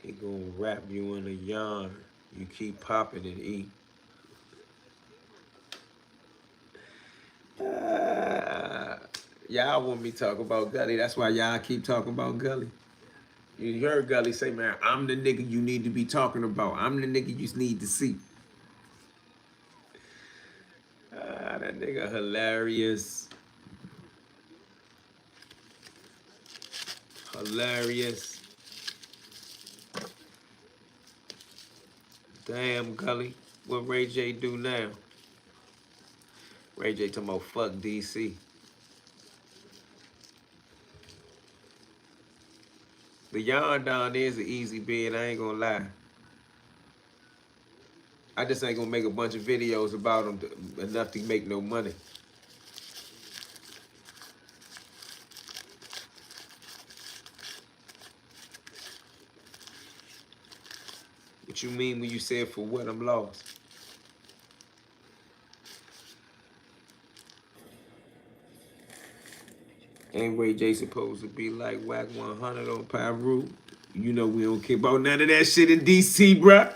He gonna wrap you in a yarn. You keep popping and eat. Y'all want me to talk about Gully. That's why y'all keep talking about Gully. You heard Gully say, man, I'm the nigga you need to be talking about. I'm the nigga you need to see. That nigga hilarious. Hilarious. Damn, Gully. What Ray J do now? Ray J talking about fuck DC. The yarn down there is an easy bid, I ain't gonna lie. I just ain't gonna make a bunch of videos about them enough to make no money. What you mean when you said for what I'm lost? Ain't Ray J supposed to be like Whack 100 on Pyru? You know we don't care about none of that shit in DC, bruh.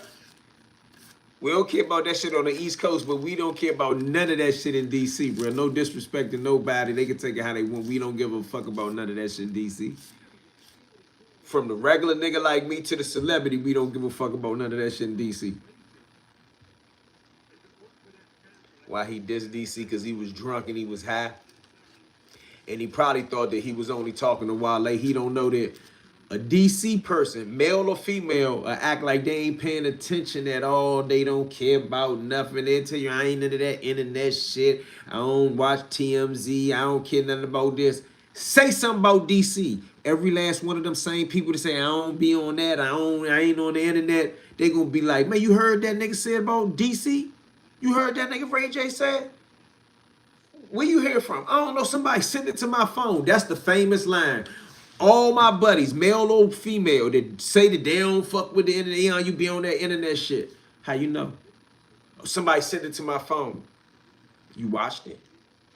We don't care about that shit on the East Coast, but we don't care about none of that shit in DC, bruh. No disrespect to nobody. They can take it how they want. We don't give a fuck about none of that shit in DC. From the regular nigga like me to the celebrity, we don't give a fuck about none of that shit in DC. Why he dissed DC? Because he was drunk and he was high. And he probably thought that he was only talking to Wale. He don't know that a DC person, male or female, act like they ain't paying attention at all. They don't care about nothing. They tell you, I ain't into that internet shit. I don't watch TMZ. I don't care nothing about this. Say something about DC. Every last one of them same people that say, I don't be on that. I ain't on the internet. They gonna be like, man, you heard that nigga say about DC? You heard that nigga Ray J say? Where you hear from? I don't know. Somebody sent it to my phone. That's the famous line. All my buddies, male or female, that say that they don't fuck with the internet, you be on that internet shit. How you know? Somebody sent it to my phone. You watched it?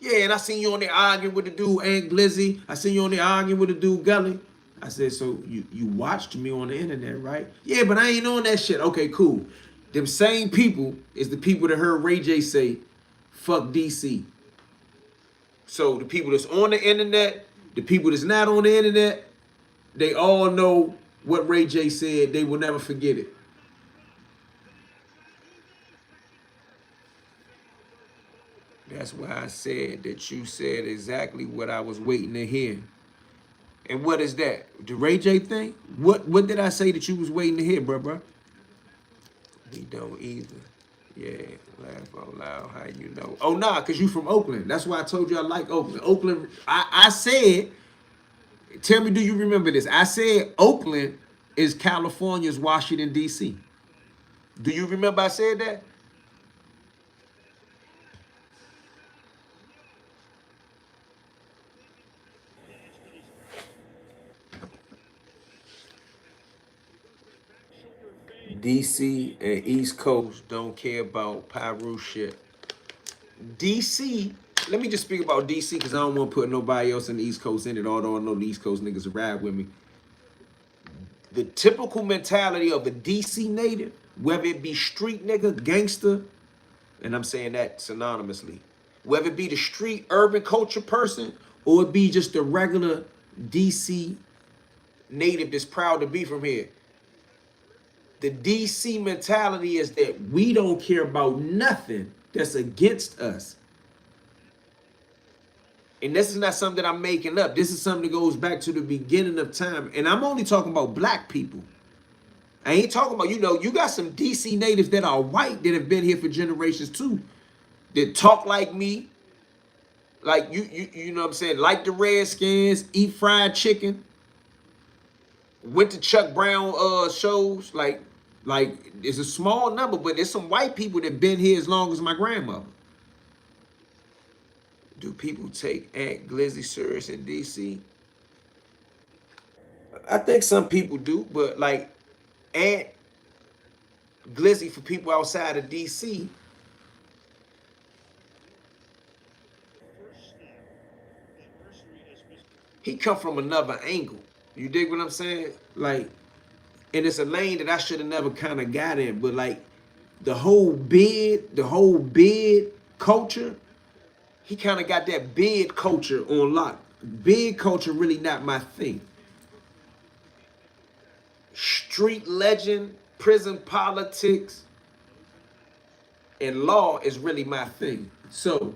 Yeah, and I seen you on there arguing with the dude, Aunt Glizzy. I seen you on there arguing with the dude, Gully. I said, so you watched me on the internet, right? Yeah, but I ain't on that shit. Okay, cool. Them same people is the people that heard Ray J say, fuck DC. So the people that's on the internet, the people that's not on the internet, they all know what Ray J said. They will never forget it. That's why I said that you said exactly what I was waiting to hear. And what is that? The Ray J thing? What did I say that you was waiting to hear, bro? We don't either. Yeah, laugh out loud. How you know? Oh, nah, because you from Oakland. That's why I told you I like Oakland. Oakland, I said, tell me, do you remember this? I said Oakland is California's Washington, D.C. Do you remember I said that? DC and East Coast don't care about Pyru shit. DC, let me just speak about DC because I don't want to put nobody else in the East Coast in it, although I know the East Coast niggas ride with me. The typical mentality of a DC native, whether it be street nigga, gangster, and I'm saying that synonymously, whether it be the street urban culture person or it be just a regular DC native that's proud to be from here. The DC mentality is that we don't care about nothing that's against us. And this is not something that I'm making up. This is something that goes back to the beginning of time. And I'm only talking about black people. I ain't talking about, you got some DC natives that are white that have been here for generations too. That talk like me. Like you know what I'm saying? Like the Redskins, eat fried chicken. Went to Chuck Brown shows. Like it's a small number, but there's some white people that been here as long as my grandmother. Do people take Aunt Glizzy serious in DC? I think some people do, but like Aunt Glizzy for people outside of DC. He come from another angle. You dig what I'm saying? Like, and it's a lane that I should have never kind of got in, but like the whole bid culture, he kind of got that bid culture on lock. Bid culture really not my thing. Street legend, prison politics, and law is really my thing. So,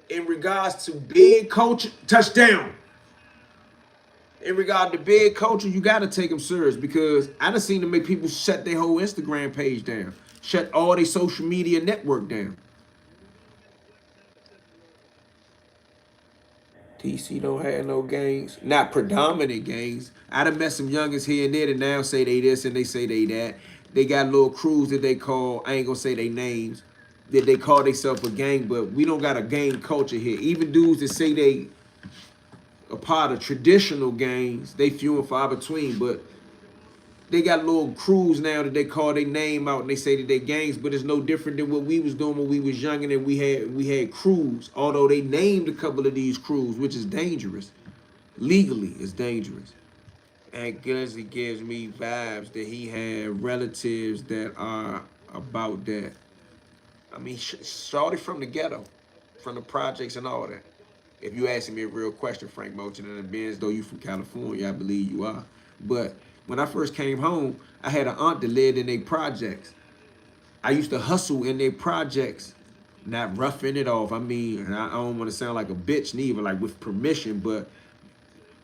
in regards to big culture, touchdown. In regard to big culture, you gotta take them serious because I done seen them make people shut their whole Instagram page down, shut all their social media network down. DC don't have no gangs, not predominant gangs. I done met some youngins here and there that now say they this and they say they that. they got little crews that they call, I ain't gonna say they names, that they call themselves a gang, but we don't got a gang culture here. Even dudes that say they a part of traditional gangs, they few and far between, but they got little crews now that they call their name out and they say that they gangs, but it's no different than what we was doing when we was young and we had crews. Although they named a couple of these crews, which is dangerous. Legally, it's dangerous. And Grizzly gives me vibes that he had relatives that are about that. I mean, shorty from the ghetto, from the projects and all that. If you asking me a real question, Frank Moulton and the Benz, though you from California, I believe you are. But when I first came home, I had an aunt that lived in their projects. I used to hustle in their projects, not roughing it off. I mean, I don't want to sound like a bitch neither, like with permission, but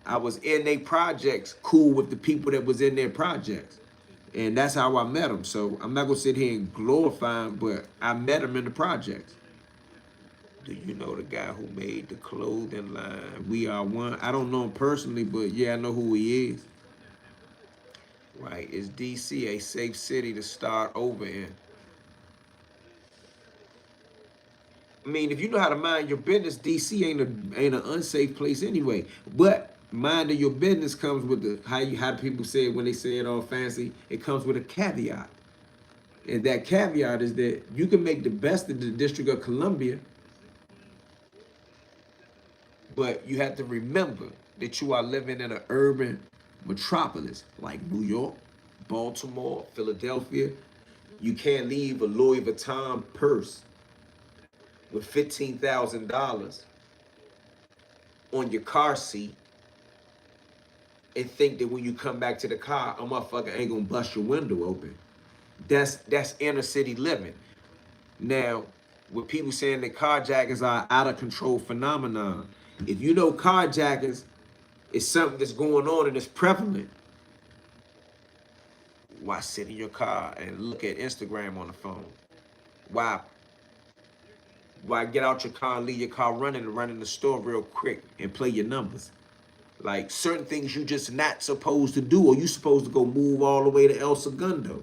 I was in their projects, cool with the people that was in their projects. And that's how I met them. So I'm not going to sit here and glorify them, but I met them in the projects. Do you know the guy who made the clothing line? We Are One. I don't know him personally, but yeah, I know who he is. Right, is DC a safe city to start over in? I mean, if you know how to mind your business, DC ain't an unsafe place anyway. But minding your business comes with the how people say it when they say it all fancy. It comes with a caveat, and that caveat is that you can make the best of the District of Columbia, but you have to remember that you are living in an urban metropolis like New York, Baltimore, Philadelphia. You can't leave a Louis Vuitton purse with $15,000 on your car seat and think that when you come back to the car, a motherfucker ain't gonna bust your window open. That's inner city living. Now, with people saying that carjackers are out of control phenomenon, if you know carjackers is something that's going on and it's prevalent, why sit in your car and look at Instagram on the phone? Why get out your car and leave your car running and run in the store real quick and play your numbers? Like certain things you just not supposed to do, or you supposed to go move all the way to El Segundo.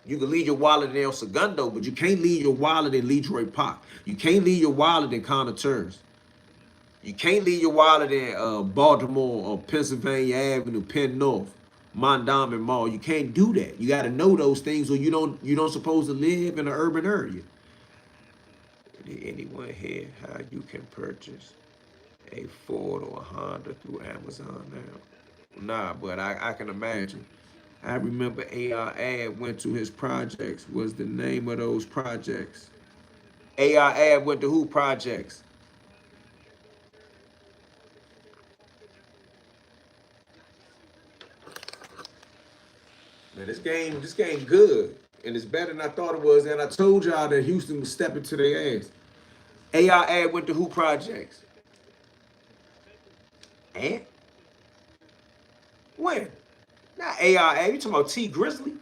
You can leave your wallet in El Segundo, but you can't leave your wallet in Leroy Park. You can't leave your wallet in Connoisseurs. You can't leave your wallet in Baltimore or Pennsylvania Avenue, Penn North, Mondawmin Mall. You can't do that. You got to know those things, or you don't supposed to live in an urban area. Did anyone hear how you can purchase a Ford or a Honda through Amazon now? Nah, but I can imagine. I remember AR Ad went to his projects. Was the name of those projects? AR Ad went to who projects? Man, this game good. And it's better than I thought it was. And I told y'all that Houston was stepping to their ass. AR Ad went to who projects? And? When? Not AR Ad. You talking about T Grizzly?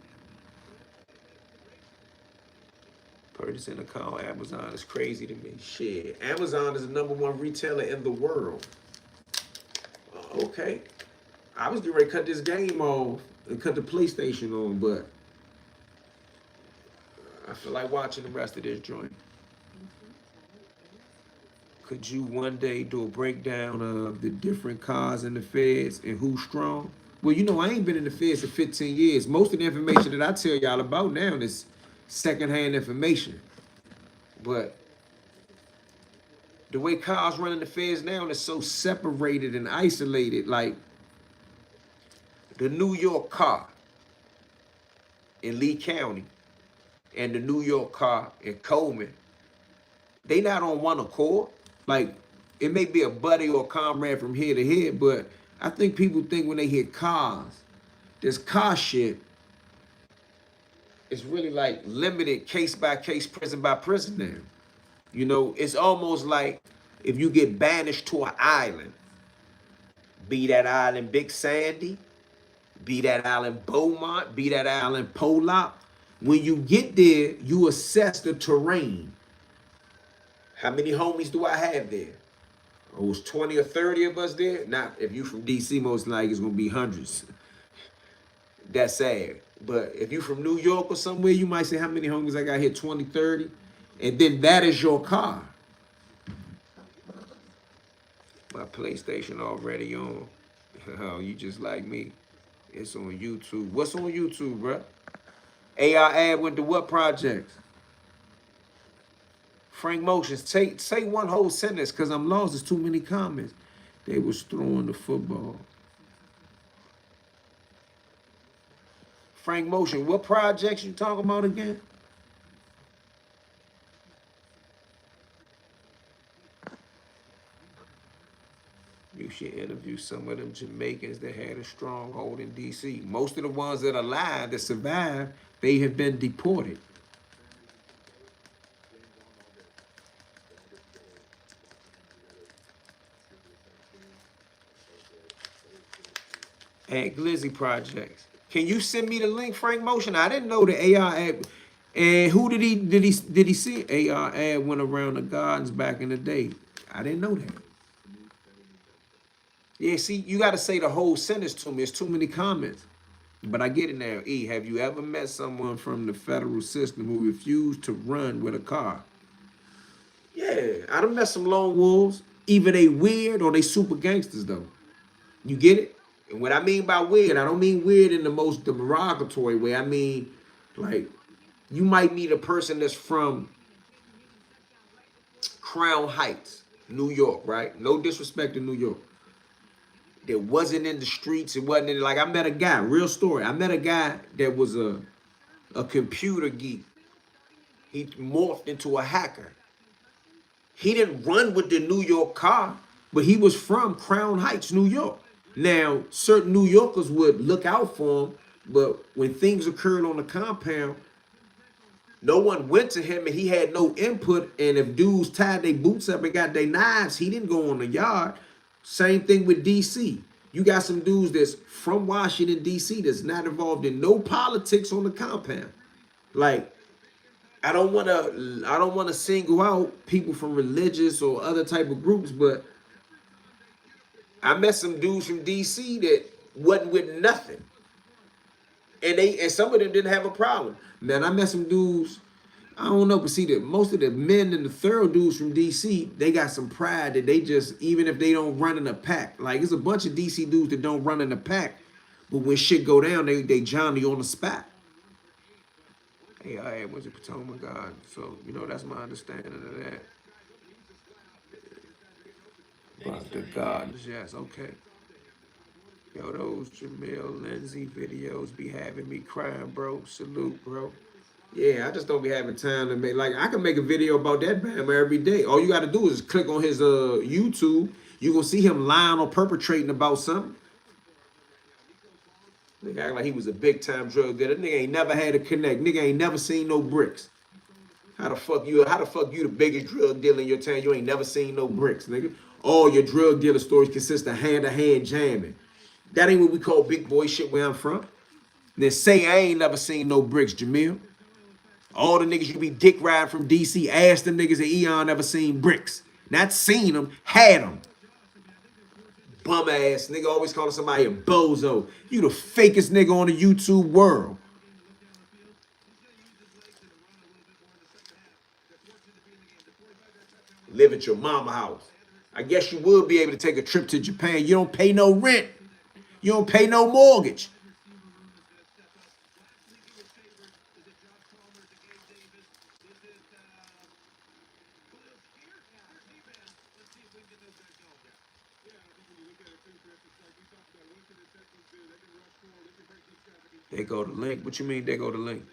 Purchasing a car on Amazon is crazy to me. Shit. Amazon is the #1 retailer in the world. Okay. I was getting ready to cut this game off and cut the PlayStation on, but I feel like watching the rest of this joint. Could you one day do a breakdown of the different cars in the feds and who's strong? Well, you know, I ain't been in the feds for 15 years. Most of the information that I tell y'all about now is secondhand information. But the way cars run in the feds now is so separated and isolated. Like the New York car in Lee County and the New York car in Coleman, they not on one accord. Like, it may be a buddy or a comrade from here to here, but I think people think when they hear cars, this car shit is really like limited case by case, prison by prison now. You know, it's almost like if you get banished to an island, be that island Big Sandy, be that island Beaumont, be that island Polop, when you get there, you assess the terrain. How many homies do I have there? Oh, it was 20 or 30 of us there? Not if you from DC, most likely it's gonna be hundreds. That's sad. But if you from New York or somewhere, you might say, how many homies I got here? 20, 30? And then that is your car. My PlayStation already on. Oh, you just like me. It's on YouTube. What's on YouTube, bruh? AR ad went to what projects? Frank Motions, say one whole sentence, because I'm lost. There's too many comments. They was throwing the football. Frank Motion, what projects you talking about again? You should interview some of them Jamaicans that had a stronghold in D.C. Most of the ones that are alive, that survived, they have been deported. At Glizzy Projects. Can you send me the link, Frank Motion? I didn't know the AR ad. And who did he see? AR ad went around the gardens back in the day. I didn't know that. Yeah, see, you got to say the whole sentence to me. It's too many comments. But I get it now. E, have you ever met someone from the federal system who refused to run with a car? Yeah, I done met some lone wolves. Either they weird or they super gangsters, though. You get it? And what I mean by weird, I don't mean weird in the most derogatory way. I mean, like, you might meet a person that's from Crown Heights, New York, right? No disrespect to New York. That wasn't in the streets. It wasn't in, like, I met a guy, real story. I met a guy that was a computer geek. He morphed into a hacker. He didn't run with the New York car, but he was from Crown Heights, New York. Now, certain New Yorkers would look out for him, but when things occurred on the compound, no one went to him and he had no input. And if dudes tied their boots up and got their knives, he didn't go on the yard. Same thing with DC. You got some dudes that's from Washington, DC that's not involved in no politics on the compound. Like, I don't want to single out people from religious or other type of groups, but I met some dudes from DC that wasn't with nothing. And some of them didn't have a problem. Man, I met some dudes, I don't know, but see that most of the men and the thorough dudes from DC, they got some pride that they just, even if they don't run in a pack, like there's a bunch of DC dudes that don't run in a pack, but when shit go down, they Johnny on the spot. Hey, I went to Potomac God, so you know that's my understanding of that. About the gardens, yes, okay. Yo, those Jamil Lindsay videos be having me crying, bro. Salute, bro. Yeah, I just don't be having time to make, like, I can make a video about that Bama every day. All you got to do is click on his YouTube. You gonna see him lying or perpetrating about something. Nigga act like he was a big time drug dealer. Nigga ain't never had a connect. Nigga ain't never seen no bricks. How the fuck you the biggest drug dealer in your town? You ain't never seen no bricks, nigga. All your drug dealer stories consist of hand-to-hand jamming. That ain't what we call big boy shit where I'm from. Then say I ain't never seen no bricks, Jamil. All the niggas you be dick riding from DC, ask them niggas that Eon never seen bricks. Not seen them, had them. Bum ass nigga always calling somebody a bozo. You the fakest nigga on the YouTube world. Live at your mama house. I guess you would be able to take a trip to Japan. You don't pay no rent. You don't pay no mortgage. They go to link. What you mean they go to link?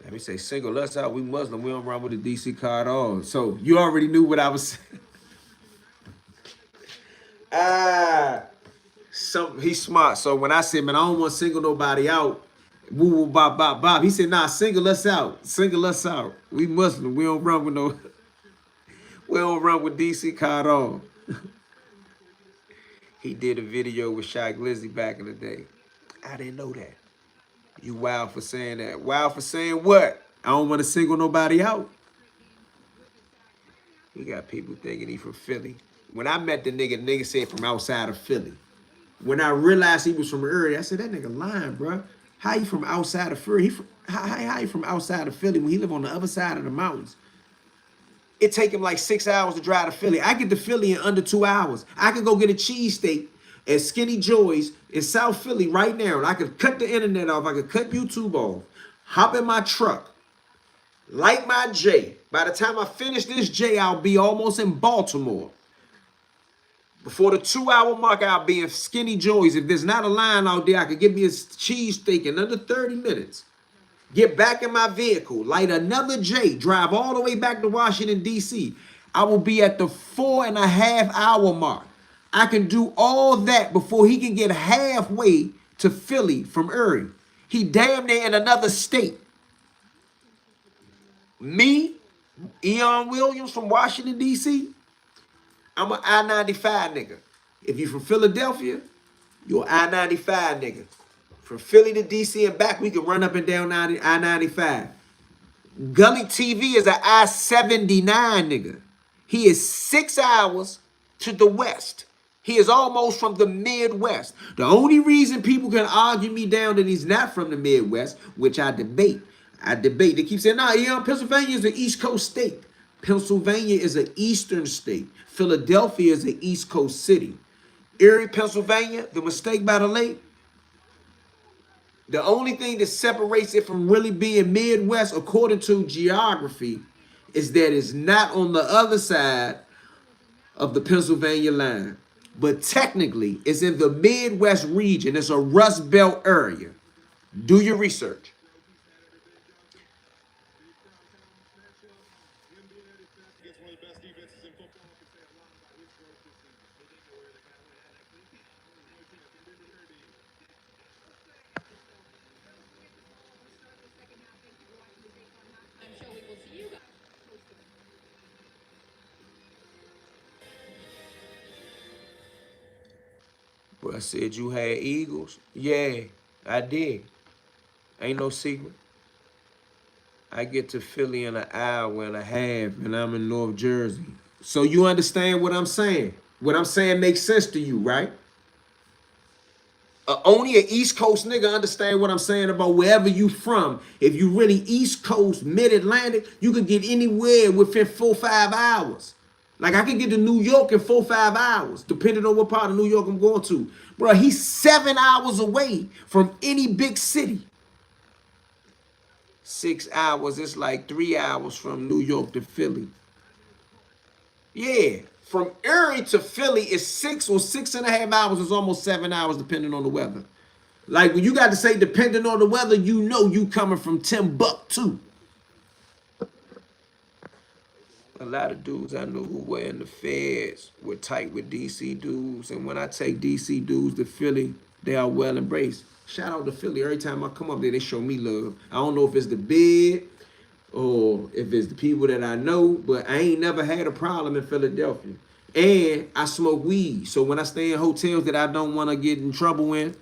Let me say single us out. We Muslim. We don't run with the DC car at all. So you already knew what I was saying. He's smart. So when I said, man, I don't want to single nobody out, woo woo bop bop bop. He said, nah, single us out. Single us out. We Muslim. We don't run with no. We don't run with DC car at all. He did a video with Shy Glizzy back in the day. I didn't know that. You wild for saying that. Wild for saying what? I don't want to single nobody out. We got people thinking he from Philly. When I met the nigga said from outside of Philly. When I realized he was from Erie, I said, that nigga lying, bro. How you from outside of Philly? How you from outside of Philly when he live on the other side of the mountains? It take him like 6 hours to drive to Philly. I get to Philly in under 2 hours. I could go get a cheesesteak at Skinny Joy's in South Philly right now, and I could cut the internet off. I could cut YouTube off, hop in my truck, light my J. By the time I finish this J, I'll be almost in Baltimore. Before the 2 hour mark, I'll be in Skinny Joy's. If there's not a line out there, I could get me a cheesesteak in under 30 minutes. Get back in my vehicle, light another J, drive all the way back to Washington, D.C. I will be at the 4.5 hour mark. I can do all that before he can get halfway to Philly from Erie. He damn near in another state. Me, Eon Williams from Washington, D.C., I'm an I-95 nigga. If you from Philadelphia, you're an I-95 nigga. From Philly to DC and back, we can run up and down I-95. Gully TV is an I-79 nigga. He is 6 hours to the west. He is almost from the Midwest. The only reason people can argue me down that he's not from the Midwest, which I debate. They keep saying, nah, Pennsylvania is an East Coast state. Pennsylvania is an eastern state. Philadelphia is an East Coast city. Erie, Pennsylvania, the mistake by the lake, the only thing that separates it from really being Midwest, according to geography, is that it's not on the other side of the Pennsylvania line. But technically, it's in the Midwest region. It's a Rust Belt area. Do your research. Against one of the best defenses in football. But I said you had Eagles? Yeah, I did. Ain't no secret. I get to Philly in an hour and a half, and I'm in North Jersey. So you understand what I'm saying? What I'm saying makes sense to you, right? Only an East Coast nigga understand what I'm saying about wherever you from. If you really East Coast, Mid-Atlantic, you could get anywhere within 4 or 5 hours. Like I could get to New York in 4 or 5 hours, depending on what part of New York I'm going to. Bro, he's 7 hours away from any big city. 6 hours, it's like 3 hours from New York to Philly. Yeah, from Erie to Philly is 6 or 6.5 hours. It's almost 7 hours, depending on the weather. Like when you got to say depending on the weather, you know you coming from Timbuktu. A lot of dudes I know who were in the feds were tight with DC dudes. And when I take DC dudes to Philly, they are well embraced. Shout out to Philly. Every time I come up there, they show me love. I don't know if it's the bid or if it's the people that I know, but I ain't never had a problem in Philadelphia. And I smoke weed. So when I stay in hotels that I don't want to get in trouble in,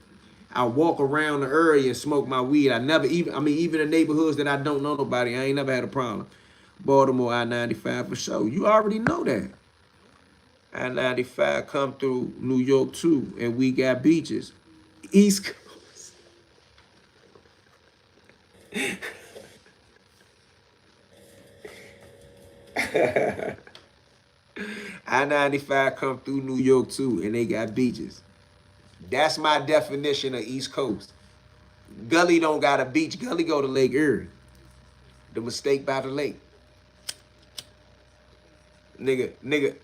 I walk around the area and smoke my weed. Even the neighborhoods that I don't know nobody, I ain't never had a problem. Baltimore I-95 for sure. You already know that. I-95 come through New York too, and we got beaches. East Coast. I-95 come through New York too, and they got beaches. That's my definition of East Coast. Gully don't got a beach. Gully go to Lake Erie. The mistake by the lake. Nigga,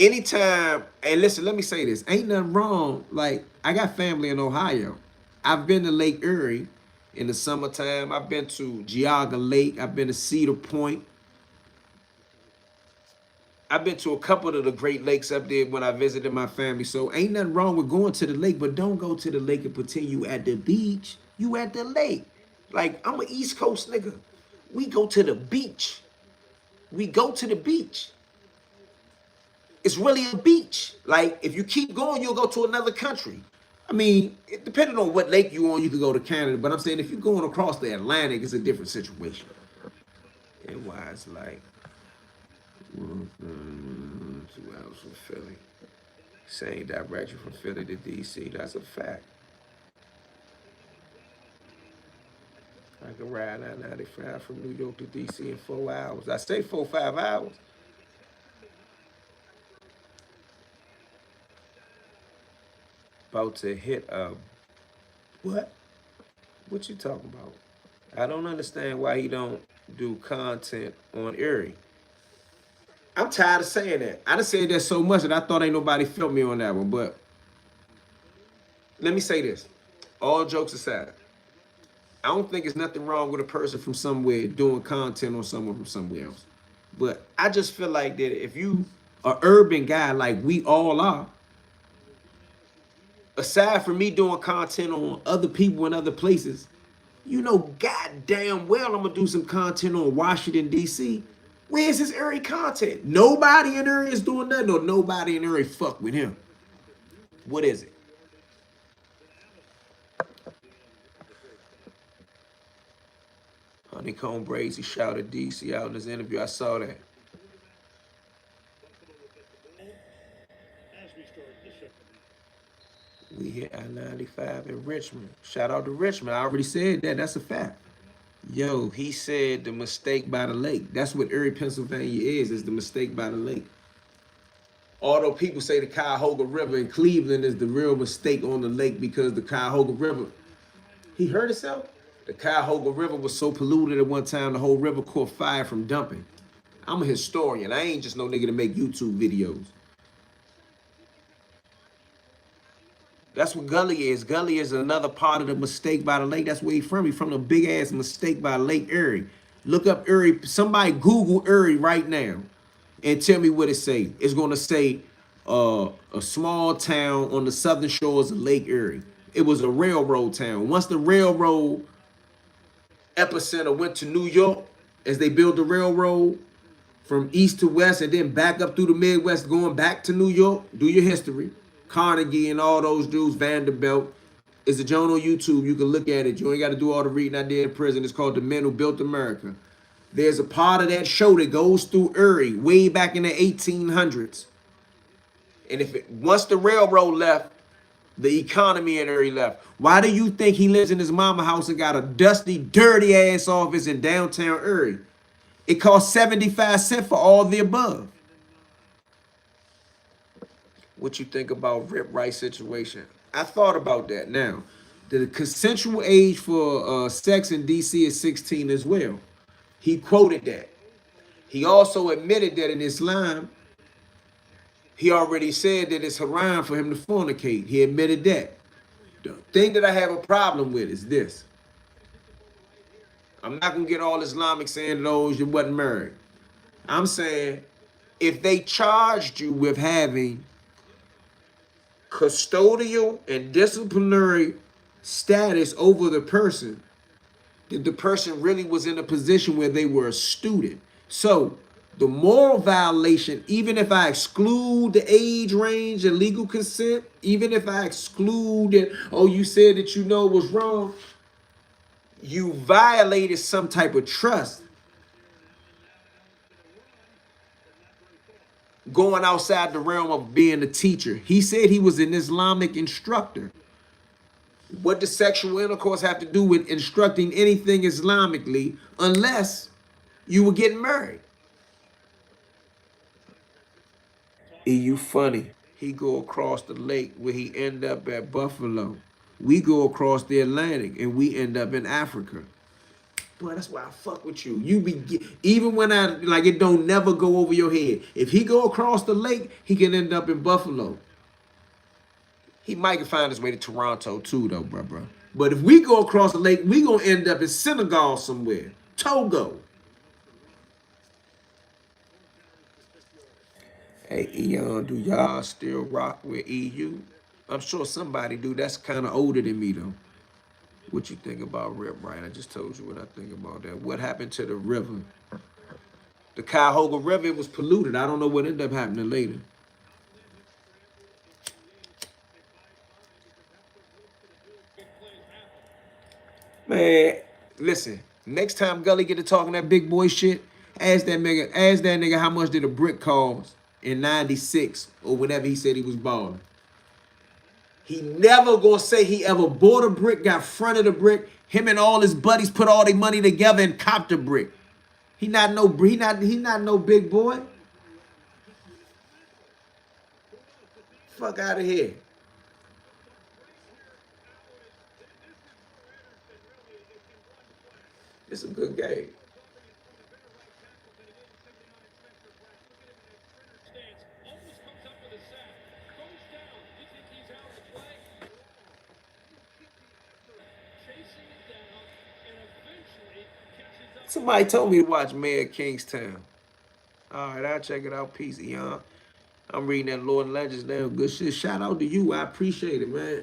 anytime, and listen, let me say this. Ain't nothing wrong. Like, I got family in Ohio. I've been to Lake Erie in the summertime. I've been to Geauga Lake. I've been to Cedar Point. I've been to a couple of the Great Lakes up there when I visited my family. So ain't nothing wrong with going to the lake, but don't go to the lake and pretend you at the beach. You at the lake. Like, I'm an East Coast nigga. We go to the beach. We go to the beach. It's really a beach. Like, if you keep going, you'll go to another country. I mean, it, depending on what lake you on, you could go to Canada. But I'm saying if you're going across the Atlantic, it's a different situation. And why it's like 2 hours from Philly, same direction from Philly to DC. That's a fact. I can ride I-95 from New York to DC in 4 hours. I say 4 5 hours. About to hit a what? What you talking about? I don't understand why he don't do content on Erie. I'm tired of saying that. I done said that so much that I thought ain't nobody felt me on that one. But let me say this. All jokes aside, I don't think there's nothing wrong with a person from somewhere doing content on someone from somewhere else. But I just feel like that if you an urban guy like we all are, aside from me doing content on other people in other places, you know goddamn well I'm gonna do some content on Washington, D.C. Where's his Erie content? Nobody in Erie is doing nothing, or nobody in Erie fuck with him. What is it? Honeycomb Braids, he shouted DC out in his interview. I saw that. As we start the show. We hit I-95 in Richmond. Shout out to Richmond. I already said that. That's a fact. Yo, he said the mistake by the lake. That's what Erie, Pennsylvania is the mistake by the lake. Although people say the Cuyahoga River in Cleveland is the real mistake on the lake because the Cuyahoga River, he hurt himself? The Cuyahoga River was so polluted at one time the whole river caught fire from dumping. I'm a historian. I ain't just no nigga to make YouTube videos. That's what Gully is. Gully is another part of the mistake by the lake. That's where he from. He from the big ass mistake by Lake Erie. Look up Erie. Somebody Google Erie right now and tell me what it say. It's gonna say a small town on the southern shores of Lake Erie. It was a railroad town. Once the railroad epicenter went to New York, as they built the railroad from east to west and then back up through the Midwest, going back to New York, do your history. Carnegie and all those dudes, Vanderbilt. It's a joint on YouTube. You can look at it. You ain't got to do all the reading I did in prison. It's called The Men Who Built America. There's a part of that show that goes through Erie way back in the 1800s. And if it, once the railroad left, the economy in Erie left. Why do you think he lives in his mama house and got a dusty, dirty ass office in downtown Erie? It costs 75 cents for all the above. What you think about Rip Wright situation? I thought about that. Now, the consensual age for sex in DC is 16 as well. He quoted that. He also admitted that in Islam, he already said that it's haram for him to fornicate. He admitted that. The thing that I have a problem with is this. I'm not going to get all Islamic saying those you wasn't married. I'm saying if they charged you with having custodial and disciplinary status over the person, that the person really was in a position where they were a student. So the moral violation, even if I exclude the age range and legal consent, even if I exclude that, oh, you said that you know it was wrong, you violated some type of trust. Going outside the realm of being a teacher. He said he was an Islamic instructor. What does sexual intercourse have to do with instructing anything Islamically unless you were getting married? You funny. He go across the lake where he end up at Buffalo. We go across the Atlantic and we end up in Africa. Boy, that's why I fuck with you. You be even when I like it don't never go over your head. If he go across the lake, he can end up in Buffalo. He might find his way to Toronto too, though, bro. But if we go across the lake, we gonna end up in Senegal somewhere, Togo. Hey, Eon, do y'all still rock with EU? I'm sure somebody do. That's kind of older than me, though. What you think about Rip Wright? I just told you what I think about that. What happened to the river? The Cuyahoga River was polluted. I don't know what ended up happening later. Man, listen. Next time Gully get to talking that big boy shit, ask that nigga how much did a brick cost in '96 or whenever he said he was balling. He never gonna say he ever bought a brick, got fronted a brick. Him and all his buddies put all their money together and copped a brick. He not no big boy. Fuck out of here. It's a good game. Somebody told me to watch Mayor of Kingstown. All right, I'll check it out. Peace, y'all. I'm reading that Lord and Legends now. Good shit. Shout out to you. I appreciate it, man.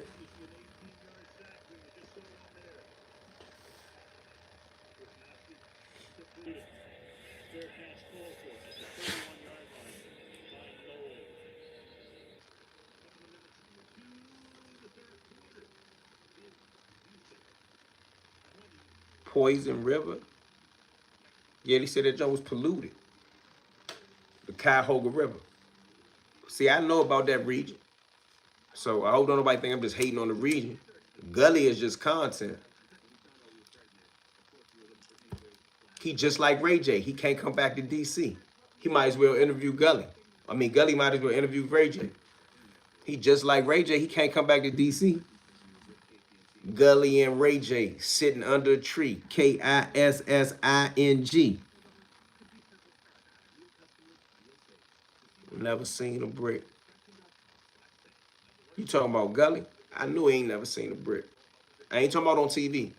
Fair catch called for at the 31-yard line by Noel. Poison River. Yeah, they said that joint was polluted. The Cuyahoga River. See, I know about that region. So I hope don't nobody think I'm just hating on the region. Gully is just content. He just like Ray J. He can't come back to DC. He might as well interview Gully. I mean, Gully might as well interview Ray J. He just like Ray J. He can't come back to DC. Gully and Ray J sitting under a tree. Kissing. Never seen a brick. You talking about Gully? I knew he ain't never seen a brick. I ain't talking about on TV.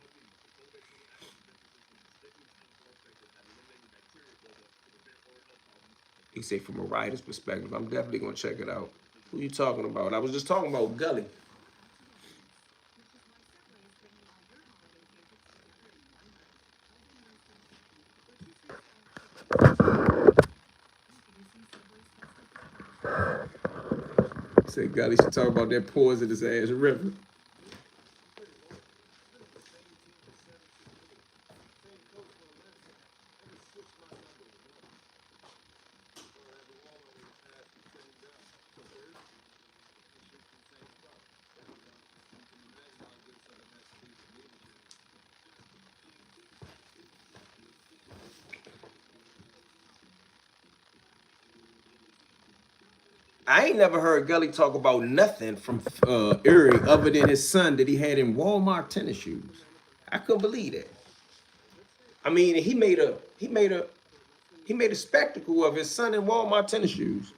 He said from a writer's perspective, I'm definitely gonna check it out. Who you talking about? I was just talking about Gully. Said Gully should talk about that poisonous ass river. I ain't never heard Gully talk about nothing from Erie other than his son that he had in Walmart tennis shoes. I couldn't believe that. I mean, he made a spectacle of his son in Walmart tennis shoes.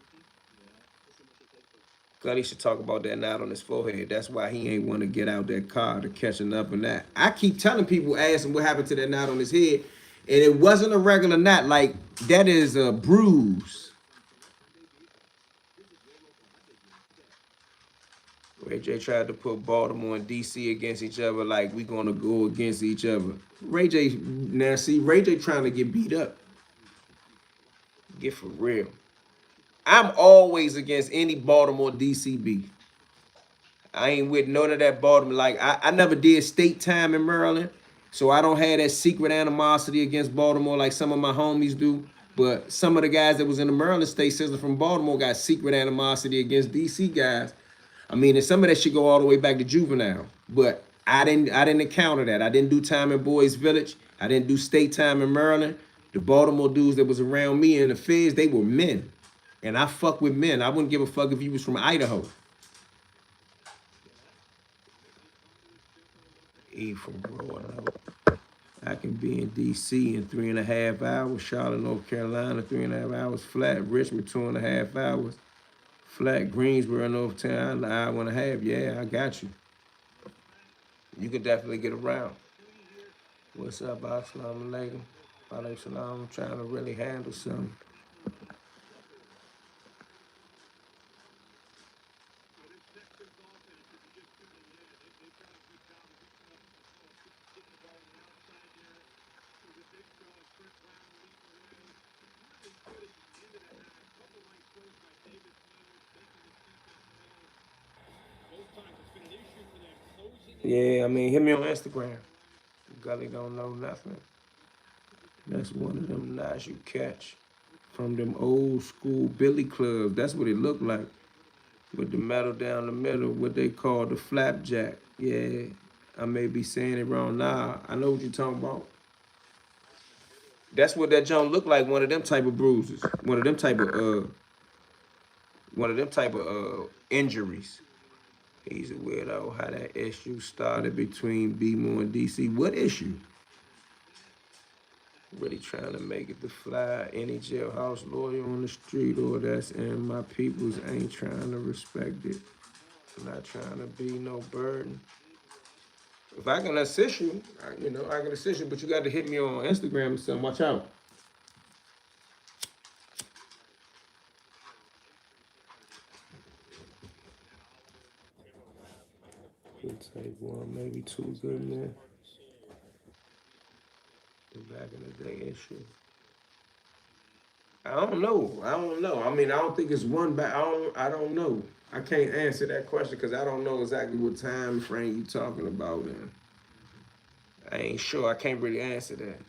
Gully should talk about that knot on his forehead. That's why he ain't want to get out that car to catching up in that. I keep telling people, asking what happened to that knot on his head, and it wasn't a regular knot. Like that is a bruise. Ray J tried to put Baltimore and DC against each other, like we gonna go against each other. Ray J, now see, Ray J trying to get beat up. Get for real. I'm always against any Baltimore DC beef. I ain't with none of that Baltimore. Like I never did state time in Maryland, so I don't have that secret animosity against Baltimore like some of my homies do. But some of the guys that was in the Maryland state system from Baltimore got secret animosity against DC guys. I mean, and some of that should go all the way back to juvenile. But I didn't encounter that. I didn't do time in Boys Village. I didn't do state time in Maryland. The Baltimore dudes that was around me in the feds, they were men. And I fuck with men. I wouldn't give a fuck if you was from Idaho. E from Roanoke. I can be in DC in 3.5 hours. Charlotte, North Carolina, 3.5 hours flat. Richmond, 2.5 hours flat. Greensboro, North Carolina, an hour and a half. Yeah, I got you. You can definitely get around. What's up, Assalamu alaikum? Alaikum salam. I'm trying to really handle something. Yeah, I mean, hit me on Instagram. Gully don't know nothing. That's one of them knives you catch from them old school billy clubs. That's what it looked like. With the metal down the middle, what they call the flapjack. Yeah, I may be saying it wrong. Nah, I know what you're talking about. That's what that junk looked like. One of them type of bruises. One of them type of injuries. He's a weirdo. How that issue started between B-More and DC. What issue? Really trying to make it to fly. Any jailhouse lawyer on the street or that's in my peoples ain't trying to respect it. I'm not trying to be no burden. If I can assist you, I can assist you, but you got to hit me on Instagram or something. Watch out. He'll take one, maybe two good men. The back in the day issue. I don't know. I mean, I don't think it's one back. I don't know. I can't answer that question because I don't know exactly what time frame you talking about. And I ain't sure. I can't really answer that.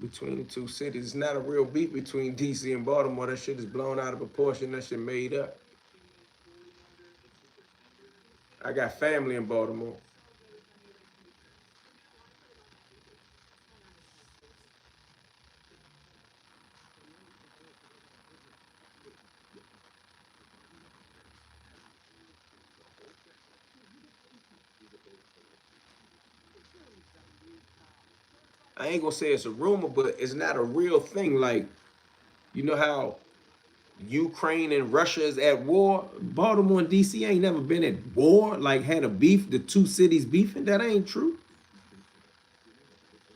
Between the two cities, it's not a real beef between DC and Baltimore. That shit is blown out of proportion. That shit made up. I got family in Baltimore. I ain't gonna say it's a rumor, but it's not a real thing. Like, you know how Ukraine and Russia is at war? Baltimore and DC ain't never been at war, like had a beef, the two cities beefing. That ain't true.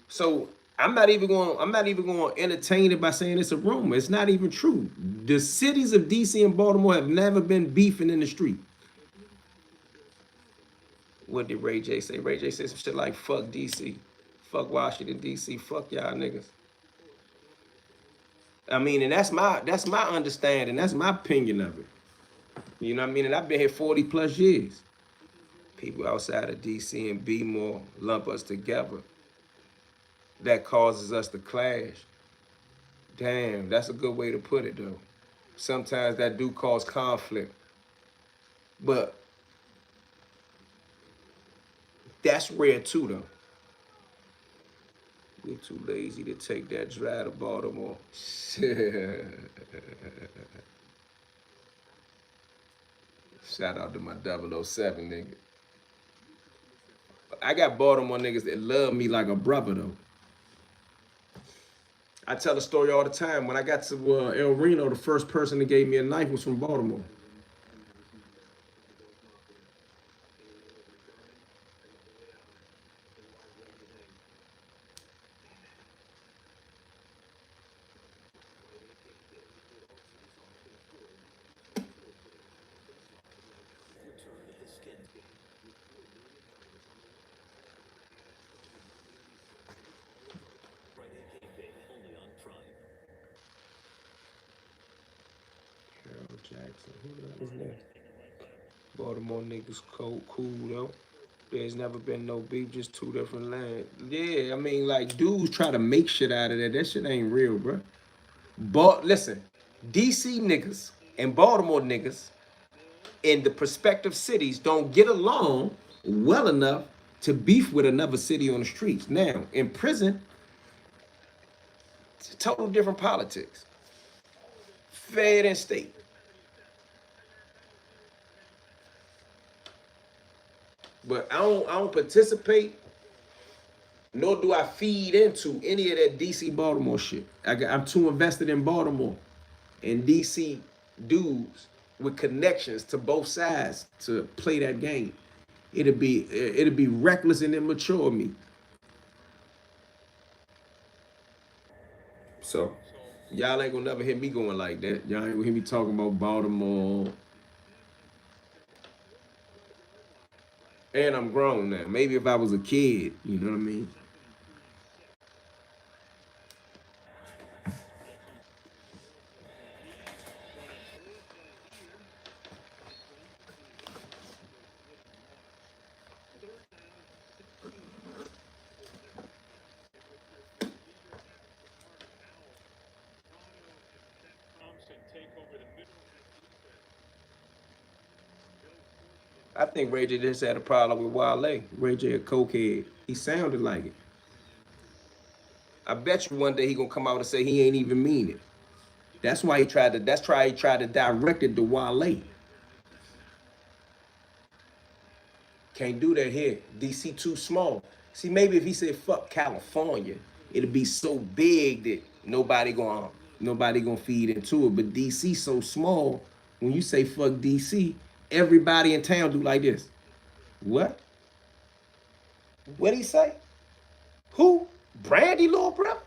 So I'm not even going to entertain it by saying it's a rumor. It's not even true. The cities of DC and Baltimore have never been beefing in the street. What did Ray J say? Ray J said some shit like fuck DC. Fuck Washington DC. Fuck y'all niggas. I mean, and that's my understanding. That's my opinion of it. You know what I mean? And I've been here 40 plus years. People outside of DC and B-more lump us together. That causes us to clash. Damn, that's a good way to put it though. Sometimes that do cause conflict. But that's rare too though. We're too lazy to take that drive to Baltimore. Shout out to my 007 nigga. I got Baltimore niggas that love me like a brother though. I tell a story all the time. When I got to El Reno, the first person that gave me a knife was from Baltimore. Carol Jackson, who the hell is that? Baltimore niggas cool though. There's never been no beef, just two different lands. Yeah, I mean, like, dudes try to make shit out of that. That shit ain't real, bro. But listen, DC niggas and Baltimore niggas in the prospective cities don't get along well enough to beef with another city on the streets. Now, in prison, it's total different politics. Fed and state. But I don't participate, nor do I feed into any of that DC Baltimore shit. I'm too invested in Baltimore and DC dudes with connections to both sides to play that game. It'd be reckless and immature of me. So y'all ain't gonna never hear me going like that. Y'all ain't gonna hear me talking about Baltimore. And I'm grown now. Maybe if I was a kid, you know what I mean? I think Ray J just had a problem with Wale. Ray J a cokehead. He sounded like it. I bet you one day he gonna come out and say he ain't even mean it. That's why he tried to. That's why he tried to direct it to Wale. Can't do that here. DC too small. See, maybe if he said fuck California, it'd be so big that nobody gonna feed into it. But DC so small. When you say fuck DC, everybody in town do like this. What? What'd he say? Who? Brandy, little brother?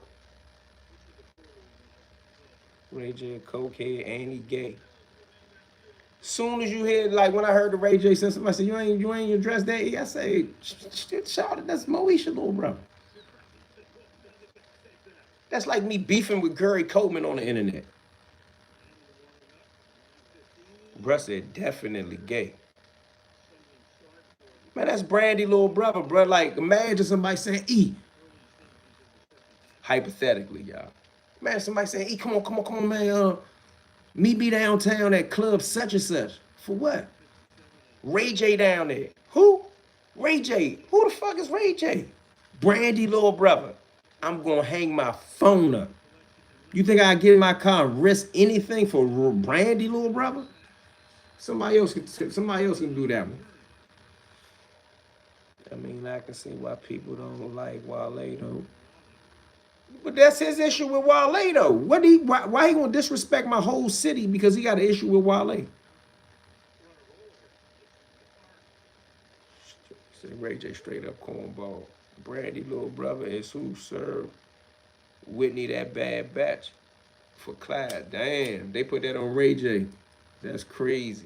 Ray J, a cokehead, and he gay. Soon as you hear, like when I heard the Ray J say somebody said, you ain't addressed that, I say, shout it, that's Moesha, little brother. That's like me beefing with Gary Coleman on the internet. Bruh said definitely gay. Man, that's Brandy, little brother, bro. Like, imagine somebody saying E. Hypothetically, y'all. Man, somebody saying E, come on, man. Me be downtown at club such and such. For what? Ray J down there. Who? Ray J. Who the fuck is Ray J? Brandy, little brother. I'm gonna hang my phone up. You think I get in my car and risk anything for Brandy, little brother? Somebody else can do that one. I mean, I can see why people don't like Wale though. But that's his issue with Wale though. Why he gonna disrespect my whole city because he got an issue with Wale? Say Ray J straight up cornball. Brandy, little brother, is who served Whitney that bad batch for Clyde. Damn, they put that on Ray J. That's crazy.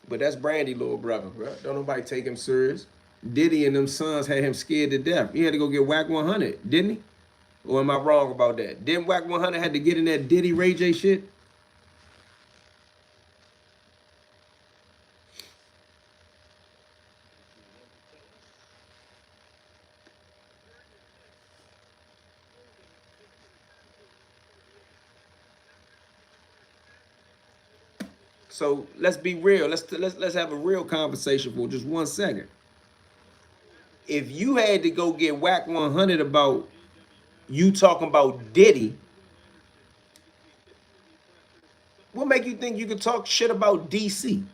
But that's Brandy, little brother, bro. Don't nobody take him serious. Diddy and them sons had him scared to death. He had to go get Whack 100, didn't he? Or am I wrong about that? Didn't Whack 100 had to get in that Diddy Ray J shit? So let's be real. Let's have a real conversation for just 1 second. If you had to go get Whack 100 about you talking about Diddy, what make you think you could talk shit about DC?